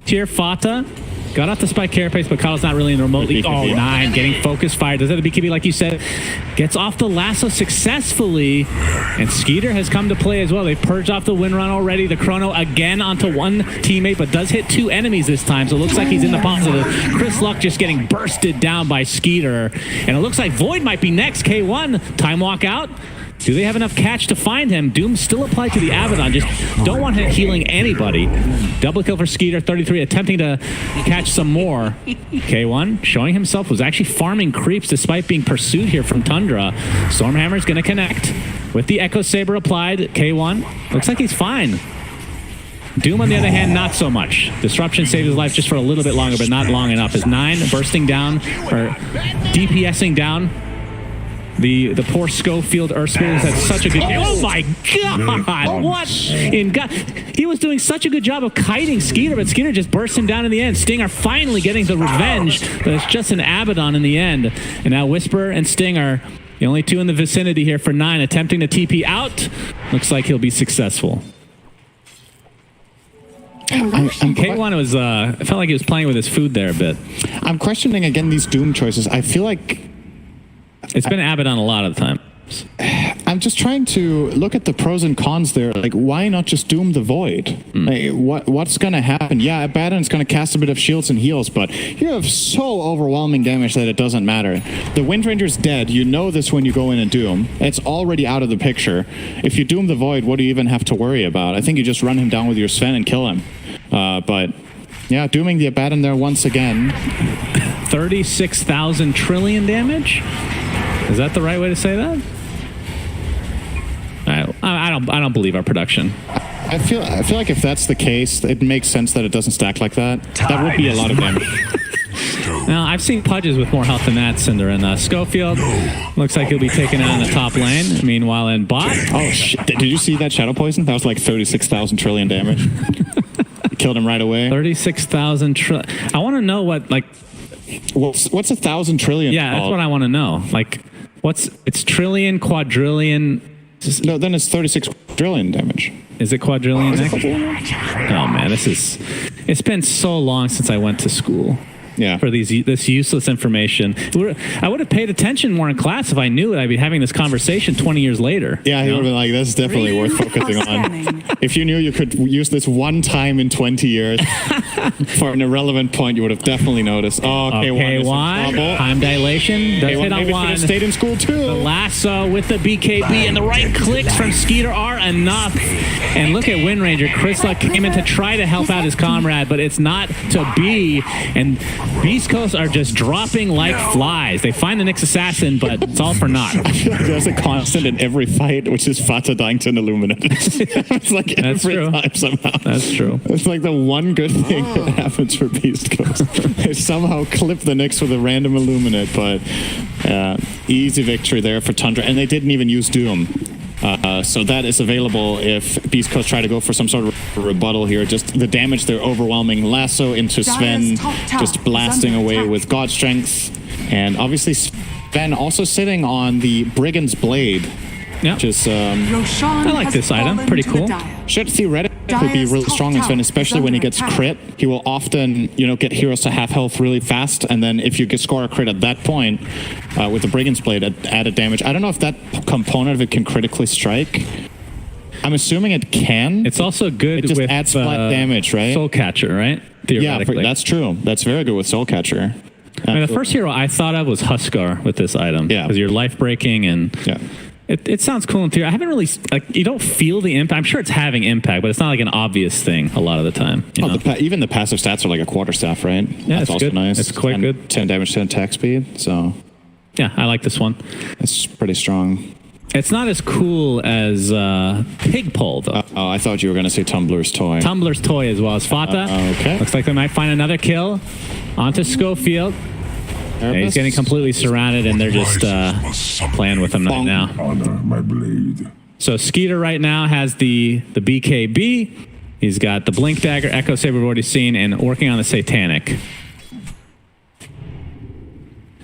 Tier Fata got off the spike carapace, but Kyle's not really in the remote lead. Oh, 9, getting focus fire. Does have the BKB, like you said. Gets off the lasso successfully. And Skeeter has come to play as well. They've purged off the win run already. The Chrono again onto one teammate, but does hit 2 enemies this time. So it looks like he's in the positive. Chris Luck just getting bursted down by Skeeter. And it looks like Void might be next. K1, time walk out. Do they have enough catch to find him? Doom still applied to the Abaddon. Just don't want him healing anybody. Double kill for Skeeter, 33, attempting to catch some more. K1 showing himself was actually farming creeps despite being pursued here from Tundra. Stormhammer's going to connect with the Echo Saber applied. K1 looks like he's fine. Doom, on the other hand, not so much. Disruption saved his life just for a little bit longer, but not long enough. Is 9 bursting down, or DPSing down. The poor Schofield Earth Spirit has had such a good game. Oh my God! What in God? He was doing such a good job of kiting Skeeter, but Skeeter just burst him down in the end. Stinger finally getting the revenge, but it's just an Abaddon in the end. And now Whisper and Sting are the only 2 in the vicinity here for 9, attempting to TP out. Looks like he'll be successful. K1 was, I felt like he was playing with his food there a bit. I'm questioning again these Doom choices. I feel like it's been Abaddon a lot of the time. I'm just trying to look at the pros and cons there. Like, why not just Doom the Void? Like, what's going to happen? Yeah, Abaddon's going to cast a bit of shields and heals, but you have so overwhelming damage that it doesn't matter. The Wind Ranger's dead. You know this when you go in and Doom. It's already out of the picture. If you Doom the Void, what do you even have to worry about? I think you just run him down with your Sven and kill him. But yeah, dooming the Abaddon there once again. 36,000 trillion damage? Is that the right way to say that? I don't believe our production. I feel like if that's the case, it makes sense that it doesn't stack like that. That would be a lot of damage. Now, I've seen Pudges with more health than that, Cinder. And Schofield looks like he'll be taken out in the top lane. Meanwhile, in bot... Oh, shit. Did you see that Shadow Poison? That was like 36,000 trillion damage. Killed him right away. 36,000 trillion... I want to know what, like... What's 1,000 trillion? Yeah, that's what I want to know. Like, it's trillion, quadrillion... No, then it's 36 trillion damage. Is it quadrillion next? Oh man, it's been so long since I went to school. for this useless information. I would have paid attention more in class if I knew that I'd be having this conversation 20 years later. Yeah, he would have been like, that's definitely worth focusing on. If you knew you could use this one time in 20 years for an irrelevant point, you would have definitely noticed. Oh, K1 time dilation. Does hit on one. Stayed in school too. The lasso with the BKB and the right clicks from Skeeter are enough. And look at Windranger. Chrisluck came in to try to help out his comrade, but it's not to be. And Beastcoast are just dropping like flies. They find the Nyx Assassin, but it's all for naught. I feel like there's a constant in every fight, which is Fata dying to an Illuminate. It's like every time somehow. That's true. It's like the one good thing that happens for Beastcoast. They somehow clip the Nyx with a random Illuminate, but easy victory there for Tundra. And they didn't even use Doom. So that is available if Beastcoast try to go for some sort of rebuttal here. Just the damage, they're overwhelming. Lasso into Sven, just blasting away with God Strength. And obviously Sven also sitting on the Brigand's Blade. Yeah. Which is, I like this item. Pretty cool. Should theoretically be really strong in Sven, especially when he gets crit. He will often, get heroes to half health really fast, and then if you could score a crit at that point with the Brigand's Blade at added damage, I don't know if that component of it can critically strike. I'm assuming it can. It's also good it just with adds flat damage, right? Soul Catcher, right? Theoretically. Yeah, that's true. That's very good with Soul Catcher. I mean, the first hero I thought of was Huskar with this item. Yeah. Because you're life breaking and... Yeah. It sounds cool in theory. I haven't really, you don't feel the impact. I'm sure it's having impact, but it's not like an obvious thing a lot of the time. Even the passive stats are like a quarterstaff, right? Yeah, that's also good. nice. It's quite good. 10 damage, 10 attack speed. So, yeah, I like this one. It's pretty strong. It's not as cool as Pigpole, though. Oh, I thought you were going to say Tumblr's Toy. Tumblr's Toy as well as Fata. Okay. Looks like they might find another kill. Onto Schofield. Yeah, he's getting completely surrounded, and they're just playing with him right now. So Skeeter right now has the BKB. He's got the Blink Dagger, Echo Saber we've already seen, and working on the Satanic.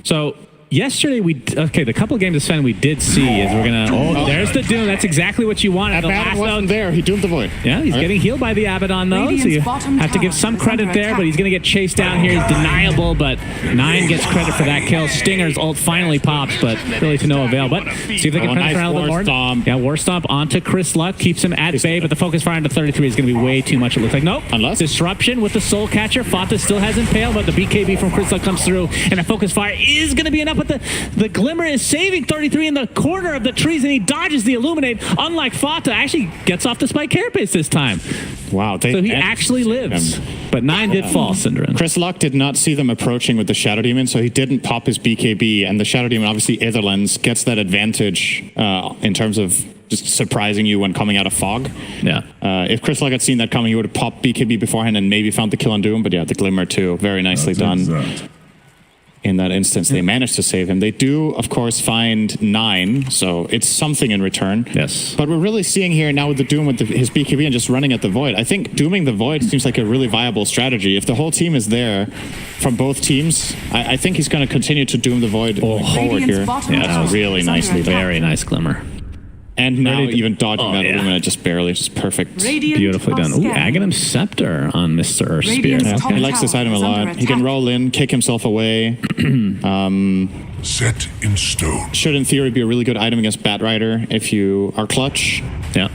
So yesterday the couple of games of Sven we did see is we're gonna there's the Doom. That's exactly what you want. Abaddon wasn't there. He doomed the Void. Yeah, he's getting healed by the Abaddon though, so you have to give some credit there, but he's gonna get chased down here. He's deniable, but 9 gets credit for that kill. Stinger's ult finally pops, but really to no avail. But see if they can finish around a little more. Yeah, War Stomp onto Chrisluck, keeps him at bay, but the focus fire into 33 is gonna be way too much, it looks like. Nope. Unless Disruption with the Soul Catcher. Fata still has impaled, but the BKB from Chrisluck comes through, and the focus fire is gonna be enough, but the Glimmer is saving 33 in the corner of the trees, and he dodges the Illuminate. Unlike Fata, actually gets off the Spike Carapace this time. Wow. So he actually lives. But 9 did fall, Synderin. Chrisluck did not see them approaching with the Shadow Demon, so he didn't pop his BKB, and the Shadow Demon, obviously Aetherlens, gets that advantage in terms of just surprising you when coming out of fog. Yeah. If Chrisluck had seen that coming, he would have popped BKB beforehand and maybe found the kill on Doom, but yeah, the Glimmer too. Very nicely done. In that instance, they managed to save him. They do, of course, find 9, so it's something in return. Yes. But we're really seeing here now with the Doom with his BKB and just running at the Void. I think dooming the Void seems like a really viable strategy. If the whole team is there from both teams, I think he's going to continue to doom the Void forward here. Yeah, that's really nicely done. Very nice Glimmer. And now even dodging that Illuminate just barely, just perfect. Beautifully done. Ooh, Aghanim Scepter on Mr. Earthspear. Yeah, he likes this item a lot. He can roll in, kick himself away. Set in stone. Should in theory be a really good item against Batrider if you are clutch. Yeah.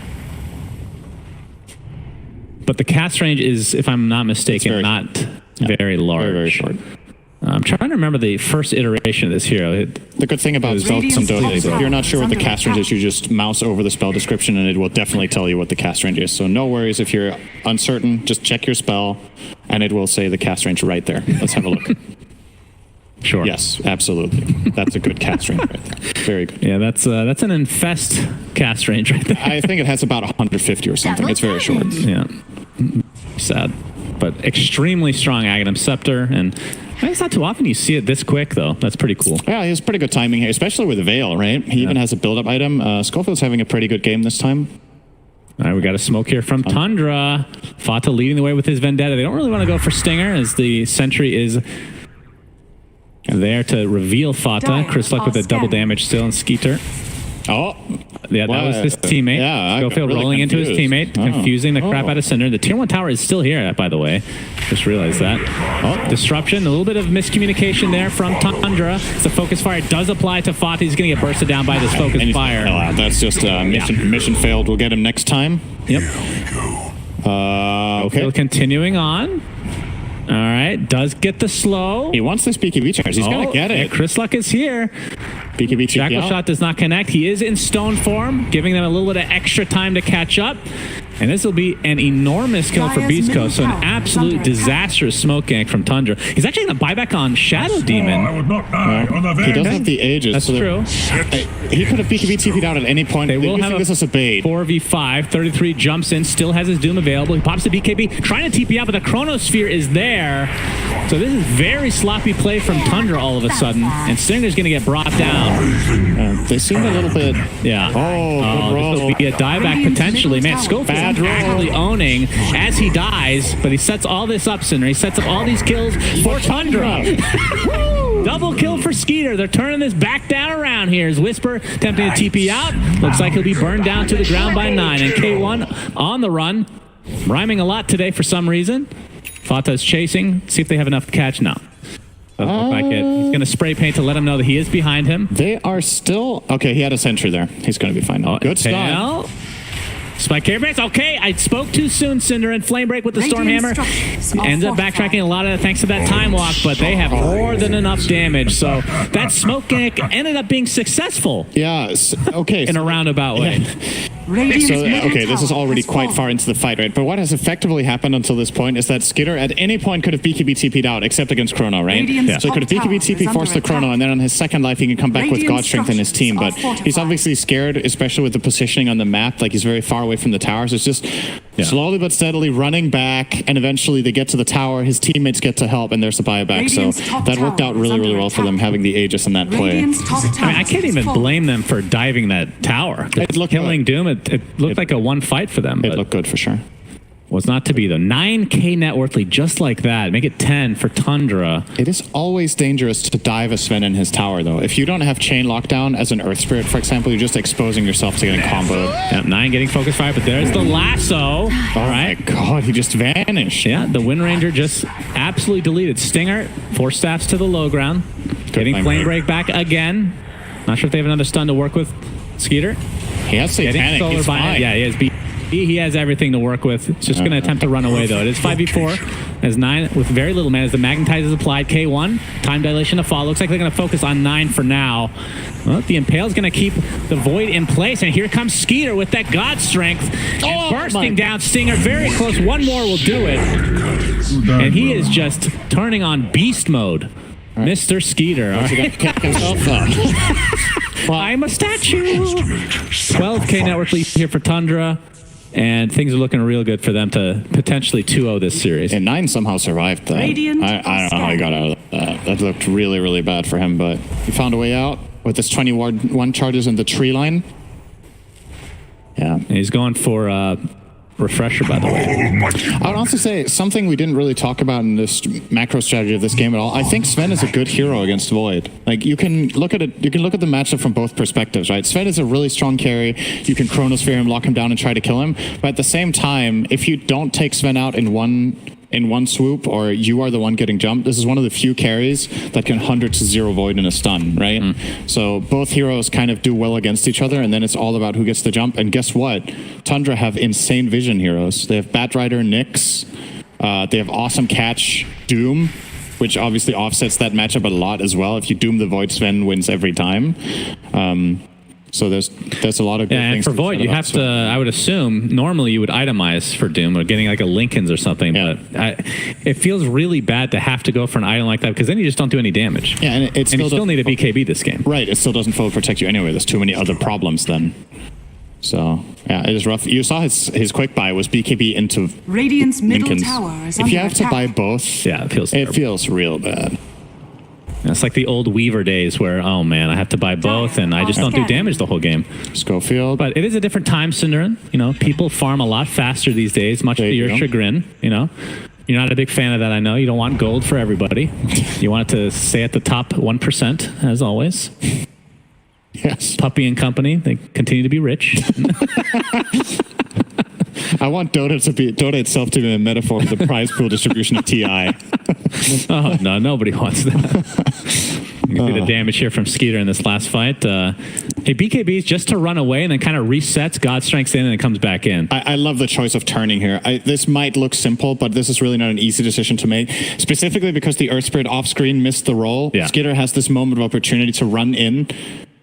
But the cast range is, if I'm not mistaken, not very large. Very, very short. I'm trying to remember the first iteration of this hero. The good thing about spells in Dota is if you're not sure what the cast range is, you just mouse over the spell description and it will definitely tell you what the cast range is. So no worries if you're uncertain, just check your spell and it will say the cast range right there. Let's have a look. Sure. Yes, absolutely. That's a good cast range right there. Very good. Yeah, that's an infest cast range right there. I think it has about 150 or something. It's very short. Yeah. Sad. But extremely strong Aghanim Scepter, and it's not too often you see it this quick, though. That's pretty cool. Yeah, he has pretty good timing here, especially with the Veil, right? He even has a build-up item. Schofield's having a pretty good game this time. All right, we got a smoke here from Tundra. Fata leading the way with his Vendetta. They don't really want to go for Stinger, as the Sentry is there to reveal Fata. Chrisluck with a double damage still, and Skeeter. Oh. Yeah, that was his teammate. Yeah, Schofield really rolling into his teammate, confusing the crap out of Cinder. The tier 1 tower is still here, by the way. Just realized that. Oh, disruption. A little bit of miscommunication there from Tundra. The focus fire does apply to Fati. He's going to get bursted down by this focus fire. That's just mission failed. We'll get him next time. Yep. Okay. Continuing on. All right, does get the slow. He wants this BKB charge. He's going to get it. Yeah, Chris Luck is here. BKB Jackal shot does not connect. He is in stone form, giving them a little bit of extra time to catch up. And this will be an enormous kill for Beastcoast. So an absolute disastrous smoke gank from Tundra. He's actually going to buy back on Shadow Demon. He doesn't have the Aegis. That's true. He could have BKB TP'd out at any point. They will have this as a bait. 4v5. 33 jumps in, still has his Doom available. He pops the BKB, trying to TP out, but the Chronosphere is there. So this is very sloppy play from Tundra all of a sudden. And Stinger's going to get brought down. They seem a little bit... Yeah. This will be a dieback potentially. Man, Schofield actually owning as he dies, but he sets all this up, Cinder. He sets up all these kills for Tundra. Double kill for Skeeter. They're turning this back down around here. As Whisper attempting to TP out. Looks like he'll be burned down to the ground by 9. And K1 on the run. Rhyming a lot today for some reason. Fata's chasing. See if they have enough to catch now. Doesn't look like it. He's going to spray paint to let him know that he is behind him. They are still... Okay, he had a sentry there. He's going to be fine. Good start. Spike airbase. Okay, I spoke too soon, Cinder, and Flame Break with the Stormhammer. Ends up backtracking a lot of it thanks to that time walk, but they have more than enough damage. So that smoke gank ended up being successful. Yeah, okay. In a roundabout way. This is already quite far into the fight, right? But what has effectively happened until this point is that Skitter at any point could have BKB TP'd out, except against Chrono, right? So he could have BKB TP, forced the Chrono, and then on his second life he can come back with God Strength in his team. But he's obviously scared, especially with the positioning on the map. Like, he's very far away from the towers. It's just slowly but steadily running back, and eventually they get to the tower, his teammates get to help, and there's a buyback. So that worked out really, really well for them, having the Aegis in that play. I mean, I can't even blame them for diving that tower. It looked killing Doom. It looked like a one fight for them. It looked good for sure. Was not to be, though. 9k net worth lead just like that. Make it 10 for Tundra. It is always dangerous to dive a Sven in his tower, though. If you don't have chain lockdown as an Earth Spirit, for example, you're just exposing yourself to getting comboed. Yep, 9 getting focus fire, but there's the lasso. All right. My God, he just vanished. Yeah, the Wind Ranger just absolutely deleted. Stinger, 4 staffs to the low ground. Getting Flame Break back again. Not sure if they have another stun to work with. Skeeter. He has Satanic. He's fine. Yeah, he has He has everything to work with. It's just going to attempt to run away, though. It is 5v4 as 9 with very little mana as the Magnetize is applied. K1, time dilation to fall. Looks like they're going to focus on 9 for now. Well, the Impale is going to keep the Void in place, and here comes Skeeter with that God Strength. And bursting down Stinger very close. One more will do it. And he is just turning on beast mode. Mr. Skeeter. I'm a statue. 12k network lead here for Tundra. And things are looking real good for them to potentially 2-0 this series. And 9 somehow survived that. I don't know how he got out of that. That looked really, really bad for him, but he found a way out with his 21 charges in the tree line. Yeah. And he's going for refresher, by the way. I would also say something we didn't really talk about in this macro strategy of this game at all. I think Sven is a good hero against Void. Like, you can look at it, you can look at the matchup from both perspectives, right? Sven is a really strong carry. You can Chronosphere him, lock him down, and try to kill him. But at the same time, if you don't take Sven out in one swoop, or you are the one getting jumped, this is one of the few carries that can 100-0 Void in a stun, right? So both heroes kind of do well against each other, and then it's all about who gets the jump. And guess what? Tundra have insane vision heroes. They have Batrider, Nyx. They have awesome catch, Doom, which obviously offsets that matchup a lot as well. If you Doom the Void, Sven wins every time. So there's a lot of good things. And for Void, you have to, I would assume, normally you would itemize for Doom or getting like a Lincoln's or something, but it feels really bad to have to go for an item like that because then you just don't do any damage. Yeah, and you still need a BKB this game. Right, it still doesn't fully protect you anyway. There's too many other problems then. So, yeah, it is rough. You saw his quick buy was BKB into Radiant's middle Lincoln's. tower is if you have attack. to buy both, yeah, it feels real bad. It's like the old Weaver days where, oh man, I have to buy both and I just don't do damage the whole game. Schofield. But it is a different time, Cinderin. You know, people farm a lot faster these days, much to your chagrin, you know. You're not a big fan of that, I know. You don't want gold for everybody. You want it to stay at the top 1%, as always. Yes. Puppy and company, they continue to be rich. I want Dota itself to be a metaphor for the prize pool distribution of TI. Oh, no, nobody wants that. You can see the damage here from Skeeter in this last fight. Hey, BKB's just to run away and then kind of resets, God Strengths in, and it comes back in. I love the choice of turning here. This might look simple, but this is really not an easy decision to make, specifically because the Earth Spirit off-screen missed the roll. Yeah. Skeeter has this moment of opportunity to run in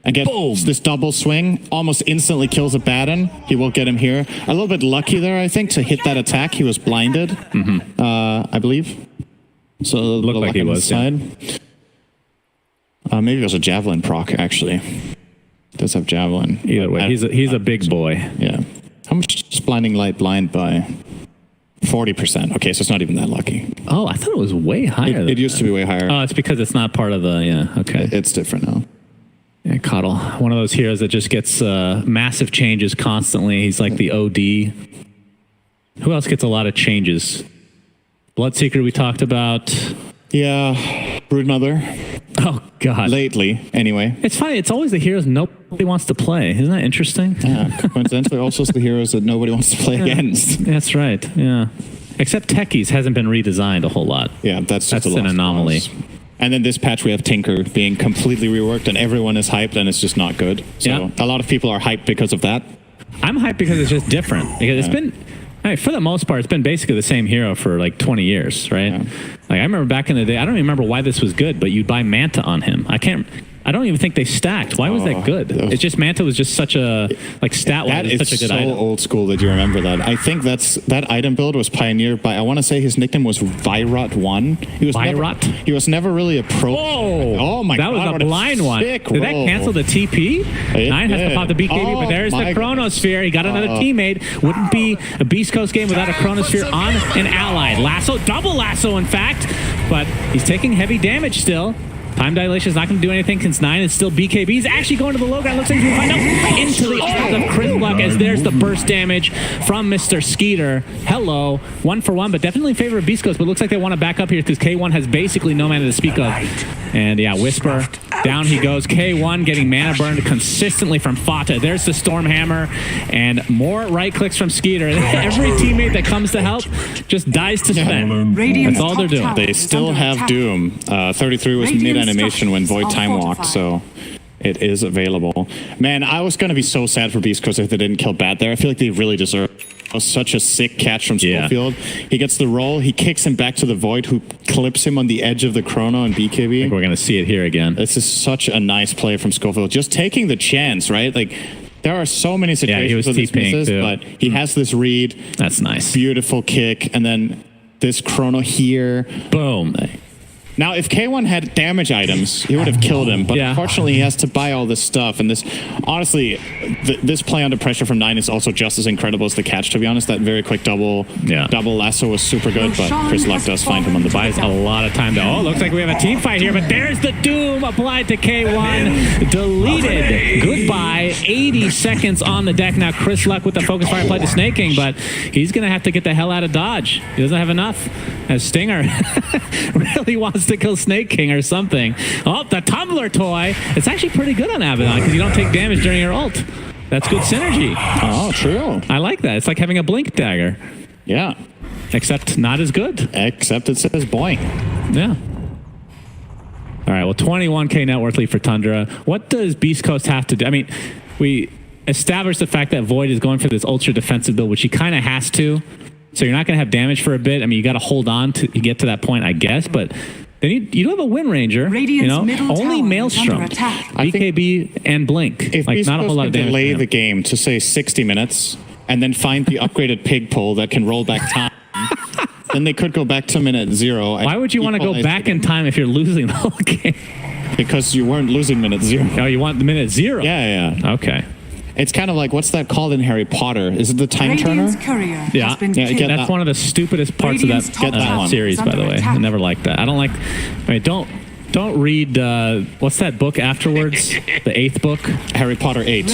and get this double swing, almost instantly kills a Batten. He will get him here. A little bit lucky there, I think, to hit that attack. He was blinded, I believe. So a looked like he was. Maybe it was a javelin proc, actually. Does have javelin. Either way, he's a big boy. Yeah. How much is blinding light blind by? 40%. Okay, so it's not even that lucky. Oh, I thought it was way higher. It used to be way higher. Oh, it's because it's not part of the, okay. It's different now. Yeah, Coddle, one of those heroes that just gets massive changes constantly. He's like the OD. Who else gets a lot of changes? Bloodseeker we talked about. Yeah, Broodmother. Oh, God. Lately, anyway. It's funny. It's always the heroes nobody wants to play. Isn't that interesting? Yeah, coincidentally, also it's the heroes that nobody wants to play against. That's right, yeah. Except Techies hasn't been redesigned a whole lot. Yeah, that's an anomaly. And then this patch we have Tinker being completely reworked and everyone is hyped and it's just not good. So a lot of people are hyped because of that. I'm hyped because it's just different. Because it's been, for the most part, it's been basically the same hero for like 20 years, right? Yeah. Like I remember back in the day, I don't even remember why this was good, but you'd buy Manta on him. I don't even think they stacked. Why was that good? It's just Manta was just such a stat-wise, such a good item. That is so old school that you remember that. I think that item build was pioneered by, I want to say his nickname was Virot1. He was never really a pro. Whoa! Oh my God! That was a blind one. Did that cancel the TP? Nine has to pop the BKB, but there's the Chronosphere. He got another teammate. Wouldn't be a Beastcoast game without a Chronosphere on an ally. Lasso, double lasso, in fact. But he's taking heavy damage still. Time dilation is not going to do anything since 9 is still BKB. He's actually going to the low ground. Looks like he's going to find out into the arms of Chris as there's the burst damage from Mr. Skeeter. Hello. 1 for 1, but definitely in favor of Beastcoast. But looks like they want to back up here because K1 has basically no mana to speak of. And yeah, Whisper. Down he goes. K1 getting mana burned consistently from Fata. There's the Stormhammer. And more right clicks from Skeeter. Every teammate that comes to help just dies to spend. That's all they're doing. They still have Doom. 33 was mid-animation when Void Time walked, so it is available. Man, I was going to be so sad for Beastcoast if they didn't kill Bat there. I feel like they really deserve it. It was such a sick catch from Schofield. He gets the roll. He kicks him back to the Void, who clips him on the edge of the Chrono and BKB. I think we're going to see it here again. This is such a nice play from Schofield. Just taking the chance, right? Like, there are so many situations where this misses, but he has this read. That's nice. Beautiful kick. And then this Chrono here. Boom. Now, if K1 had damage items, he would have killed him. But unfortunately, he has to buy all this stuff. And this, honestly, this play under pressure from 9 is also just as incredible as the catch, to be honest. That very quick double lasso was super good. But Chris Luck does find him on the buys. A lot of time, though. Oh, looks like we have a team fight here. But there's the Doom applied to K1. Deleted. Goodbye. 80 seconds on the deck. Now, Chris Luck with the focus fire applied to Snake King. But he's going to have to get the hell out of Dodge. He doesn't have enough. As Stinger really wants to kill Snake King or something. Oh, the Tumbler toy. It's actually pretty good on Abaddon because you don't take damage during your ult. That's good synergy. Oh, true. I like that. It's like having a blink dagger. Yeah. Except not as good. Except it says boing. Yeah. All right, well, 21K net worth lead for Tundra. What does Beastcoast have to do? I mean, we established the fact that Void is going for this ultra defensive build, which he kind of has to. So you're not going to have damage for a bit. I mean, you got to hold on to get to that point, I guess. But then you do have a Wind Ranger. Only Maelstrom, BKB, and Blink. If like not a whole lot of damage. Delay the game to say 60 minutes and then find the upgraded pig pole that can roll back time. Then they could go back to minute 0. Why would you want to go back in time if you're losing the whole game? Because you weren't losing minute 0. Oh, you want the minute 0? Yeah. Okay. It's kind of like, what's that called in Harry Potter? Is it the Time Turner? Yeah, that's one of the stupidest parts of that series, by the way. I never liked that. I don't like... I mean, don't read... what's that book afterwards? The 8th book? Harry Potter 8.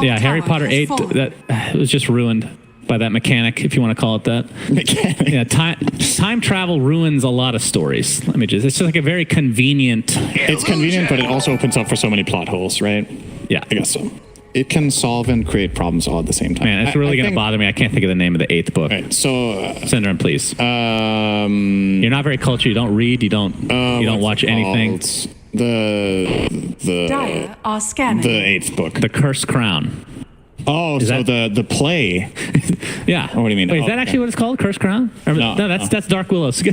Yeah, Harry Potter 8. It was just ruined by that mechanic, if you want to call it that. Mechanic? Yeah, time travel ruins a lot of stories. It's just like a very convenient... It's convenient, but it also opens up for so many plot holes, right? Yeah. I guess so. It can solve and create problems all at the same time. Man, it's really going to bother me. I can't think of the name of the 8th book. Right, so Syndrome, please. You're not very cultured. You don't read. You don't watch anything. Dire are scanning. The 8th book. The Cursed Crown. Oh, so the play. Yeah. Oh, what do you mean? Wait, is that actually what it's called? Cursed Crown? No, that's Dark Willow's.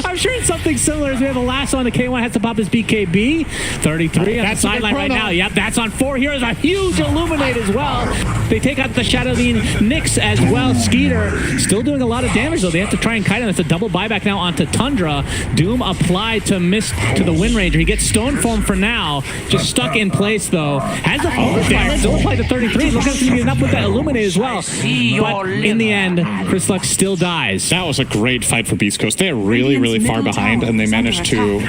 I'm sure it's something similar. As we have the last one, the K1 has to pop his BKB. 33 on the sideline right now. Yep, that's on 4 heroes. A huge Illuminate as well. They take out the Shadowleen Nyx as well. Skeeter still doing a lot of damage, though. They have to try and kite him. It's a double buyback now onto Tundra. Doom applied to miss to the Wind Ranger. He gets Stone Foam for now. Just stuck in place, though. Has the focus fire. Still applied to 33. Looks like he's going to be enough with that Illuminate as well. But in the end, Chris Luck still dies. That was a great fight for Beastcoast. They're really far behind, and they managed to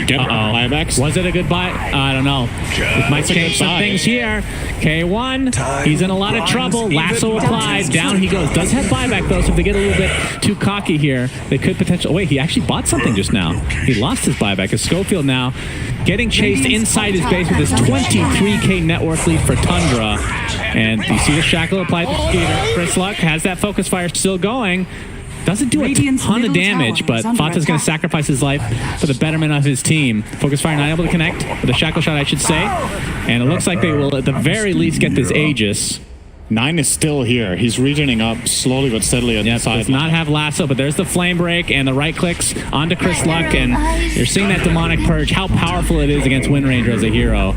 get buybacks. Was it a good buy? I don't know. It might change some things here. K1, he's in a lot of trouble. Lasso applied. Down he goes. Does have buyback, though, so if they get a little bit too cocky here, they could potentially... Oh, wait, he actually bought something just now. He lost his buyback. As Schofield now getting chased inside his base with his 23k network lead for Tundra. And you see the shackle applied to Skeeter. Chris Luck has that focus fire still going. Doesn't do a ton of damage, but Fata's going to sacrifice his life for the betterment of his team. Focus fire not able to connect with a shackle shot, I should say. And it looks like they will at the very least get this Aegis. 9 is still here. He's regioning up slowly but steadily on the side. Does not have lasso, but there's the flame break and the right clicks onto Chris Luck, and you're seeing that demonic purge, how powerful it is against Wind Ranger as a hero.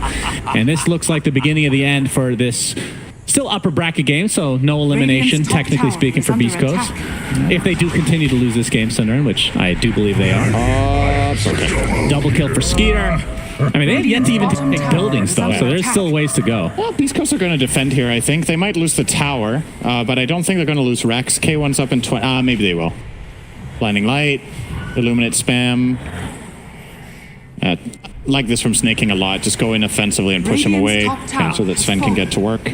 And this looks like the beginning of the end for this still upper bracket game, so no elimination, technically speaking, for Beastcoast. If they do continue to lose this game, Syndrome, which I do believe they are. Okay. Double kill for Skeeter. I mean, they have yet to even take buildings, though, so there's still ways to go. Well, Beastcoast are going to defend here, I think. They might lose the tower, but I don't think they're going to lose Rex. K1's up in 20. Maybe they will. Blinding Light, Illuminate Spam. Like this from Snaking a lot. Just go in offensively and push him away so that Sven can get to work.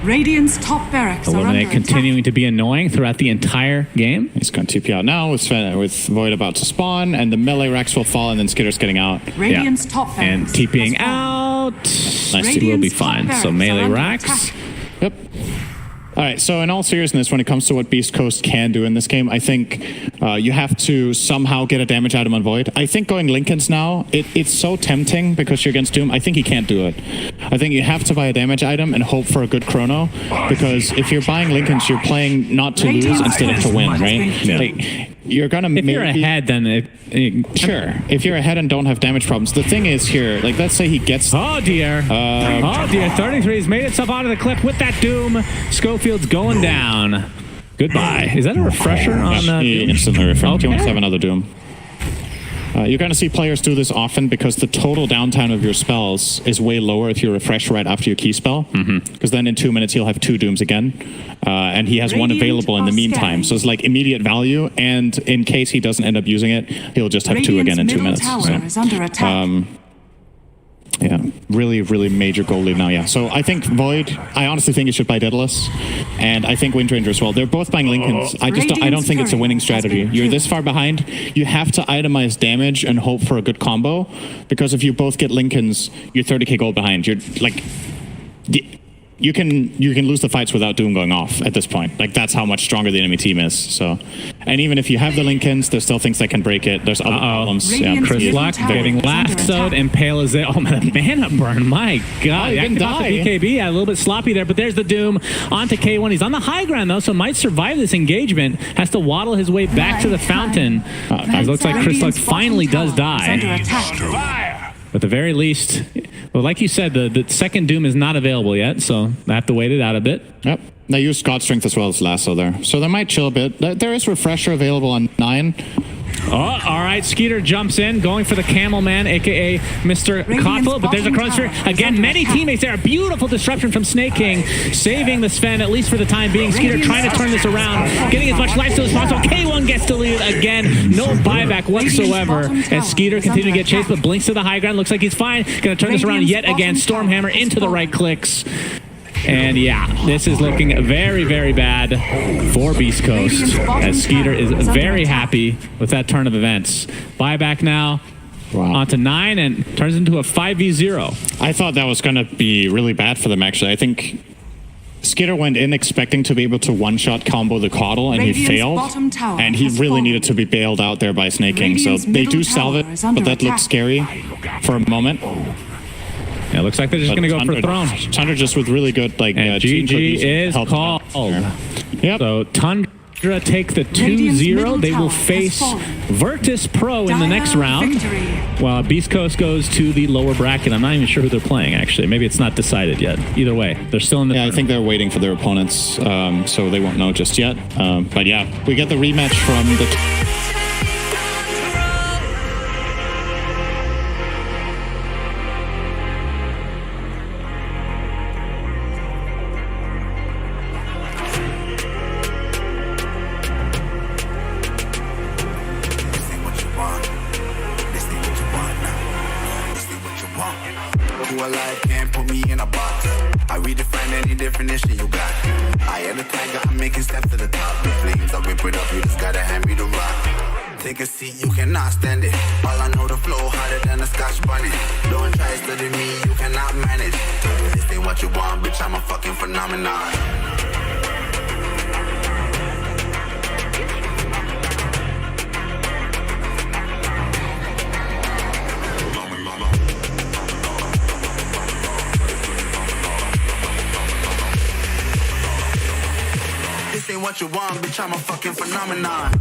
Radiant's top barracks Illuminate continuing to be annoying throughout the entire game. He's going to TP out now with Void about to spawn, and the melee Rex will fall, and then Skitter's getting out. Radiant's top barracks and TPing out. Nice, he will be fine. So melee Rex. Yep. All right, so in all seriousness, when it comes to what Beastcoast can do in this game, I think you have to somehow get a damage item on Void. I think going Linken's now, it's so tempting because you're against Doom. I think he can't do it. I think you have to buy a damage item and hope for a good chrono, because if you're buying Linken's, you're playing not to lose instead of to win, right? Yeah. Like, you're gonna if you're ahead, then sure. If you're ahead and don't have damage problems, the thing is here, like let's say he gets. Oh dear. 33's made itself out of the cliff with that Doom. Schofield's going down. Goodbye. Is that a refresher on the? He instantly refreshed. Okay. He wants to have another Doom. You're going to see players do this often because the total downtime of your spells is way lower if you refresh right after your key spell. Because then in 2 minutes he'll have 2 Dooms again. And he has one available in the meantime. So it's like immediate value. And in case he doesn't end up using it, he'll just have 2 again in 2 minutes. So, yeah, really major goal lead now, yeah. So I think Void, I honestly think you should buy Daedalus, and I think Wind Ranger as well. They're both buying Linken's. I don't think it's a winning strategy. You're this far behind, you have to itemize damage and hope for a good combo, because if you both get Linken's, you're 30k gold behind. You're like... You can lose the fights without Doom going off at this point. Like, that's how much stronger the enemy team is. So, and even if you have the Linken's, there's still things that can break it. There's other problems. Yeah, Chris Luck getting lassoed and Pale is it. Oh man, the mana burn. My God. He didn't die. The BKB, yeah, a little bit sloppy there, but there's the Doom onto K1. He's on the high ground though, so might survive this engagement. Has to waddle his way back to the fountain. It looks like Chris Luck finally does die. At the very least, well, like you said, the second Doom is not available yet, so I have to wait it out a bit. Yep. They use God Strength as well as Lasso there. So they might chill a bit. There is Refresher available on 9. Oh, all right. Skeeter jumps in, going for the Camel Man, a.k.a. Mr. Kothel, but there's a Chronosphere. Again, many teammates there. A beautiful disruption from Snake King, saving the Sven, at least for the time being. Skeeter trying to turn this around, getting as much lifesteal as possible. K1 gets deleted again. No buyback whatsoever as Skeeter continues to get chased, but blinks to the high ground. Looks like he's fine. Going to turn this around yet again. Stormhammer into the right clicks. And yeah, this is looking very, very bad for Beastcoast, as Skeeter is very happy with that turn of events. Buyback now. onto 9 and turns into a 5v0. I thought that was going to be really bad for them, actually. I think Skitter went in expecting to be able to one-shot combo the Caudle, and he failed. And he really needed to be bailed out there by snaking. So they do salve it, but that looks scary for a moment. Yeah, it looks like they're just going to go for Throne. Tundra just with really good, like, GG is called. Yep. So Tundra take the 2-0. They will face Virtus Pro in the next round. While Beast Coast goes to the lower bracket. I'm not even sure who they're playing, actually. Maybe it's not decided yet. Either way, they're still in the I think they're waiting for their opponents, so they won't know just yet. But yeah, we get the rematch from the... Can't put me in a box. I redefine any definition you got. I am the tiger, I'm making steps to the top. The flames, I whip it up, you just gotta hand me the rock. Take a seat, you cannot stand it. All I know, the flow harder than a Scotch bonnet. Don't try study me, you cannot manage. This ain't what you want, bitch, I'm a fucking phenomenon. This ain't what you want, bitch, I'm a fucking phenomenon.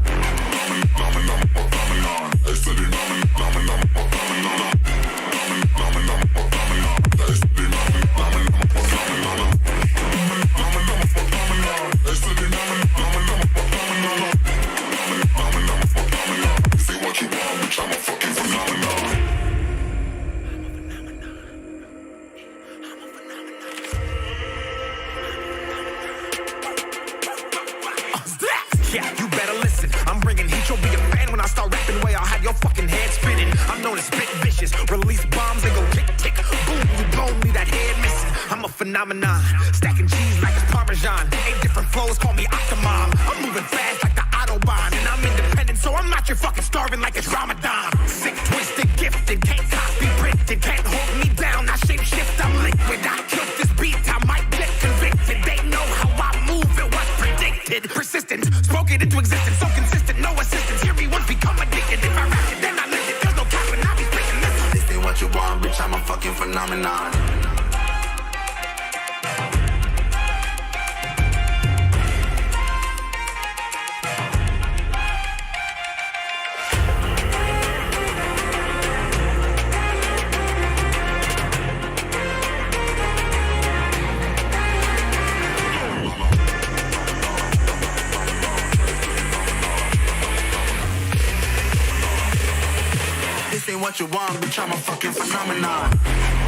Yeah, you better listen. I'm bringing heat, you'll be a fan when I start rapping. Way I'll have your fucking head spinning. I'm known as spit vicious. Release bombs and go tick tick. Boom, you blow me that head missing. I'm a phenomenon. Stacking cheese like it's Parmesan. 8 different flows, call me Octomom. I'm moving fast like the Autobahn. And I'm independent, so I'm not your fucking starving like it's Ramadan. Sick, twisted, gifted. Can't copy, printed. Can't hold me down. I shape shift, I'm liquid. I killed this beat, I might get convicted. They know how I move, it was predicted. Persistent, spoke it into existence, so consistent, no assistance. Hear me once, become addicted. If I rap it, then I live it. There's no cap, and I'll be speaking this. This ain't what you want, bitch, I'm a fucking phenomenon. This ain't what you want, bitch, I'm a fucking phenomenon.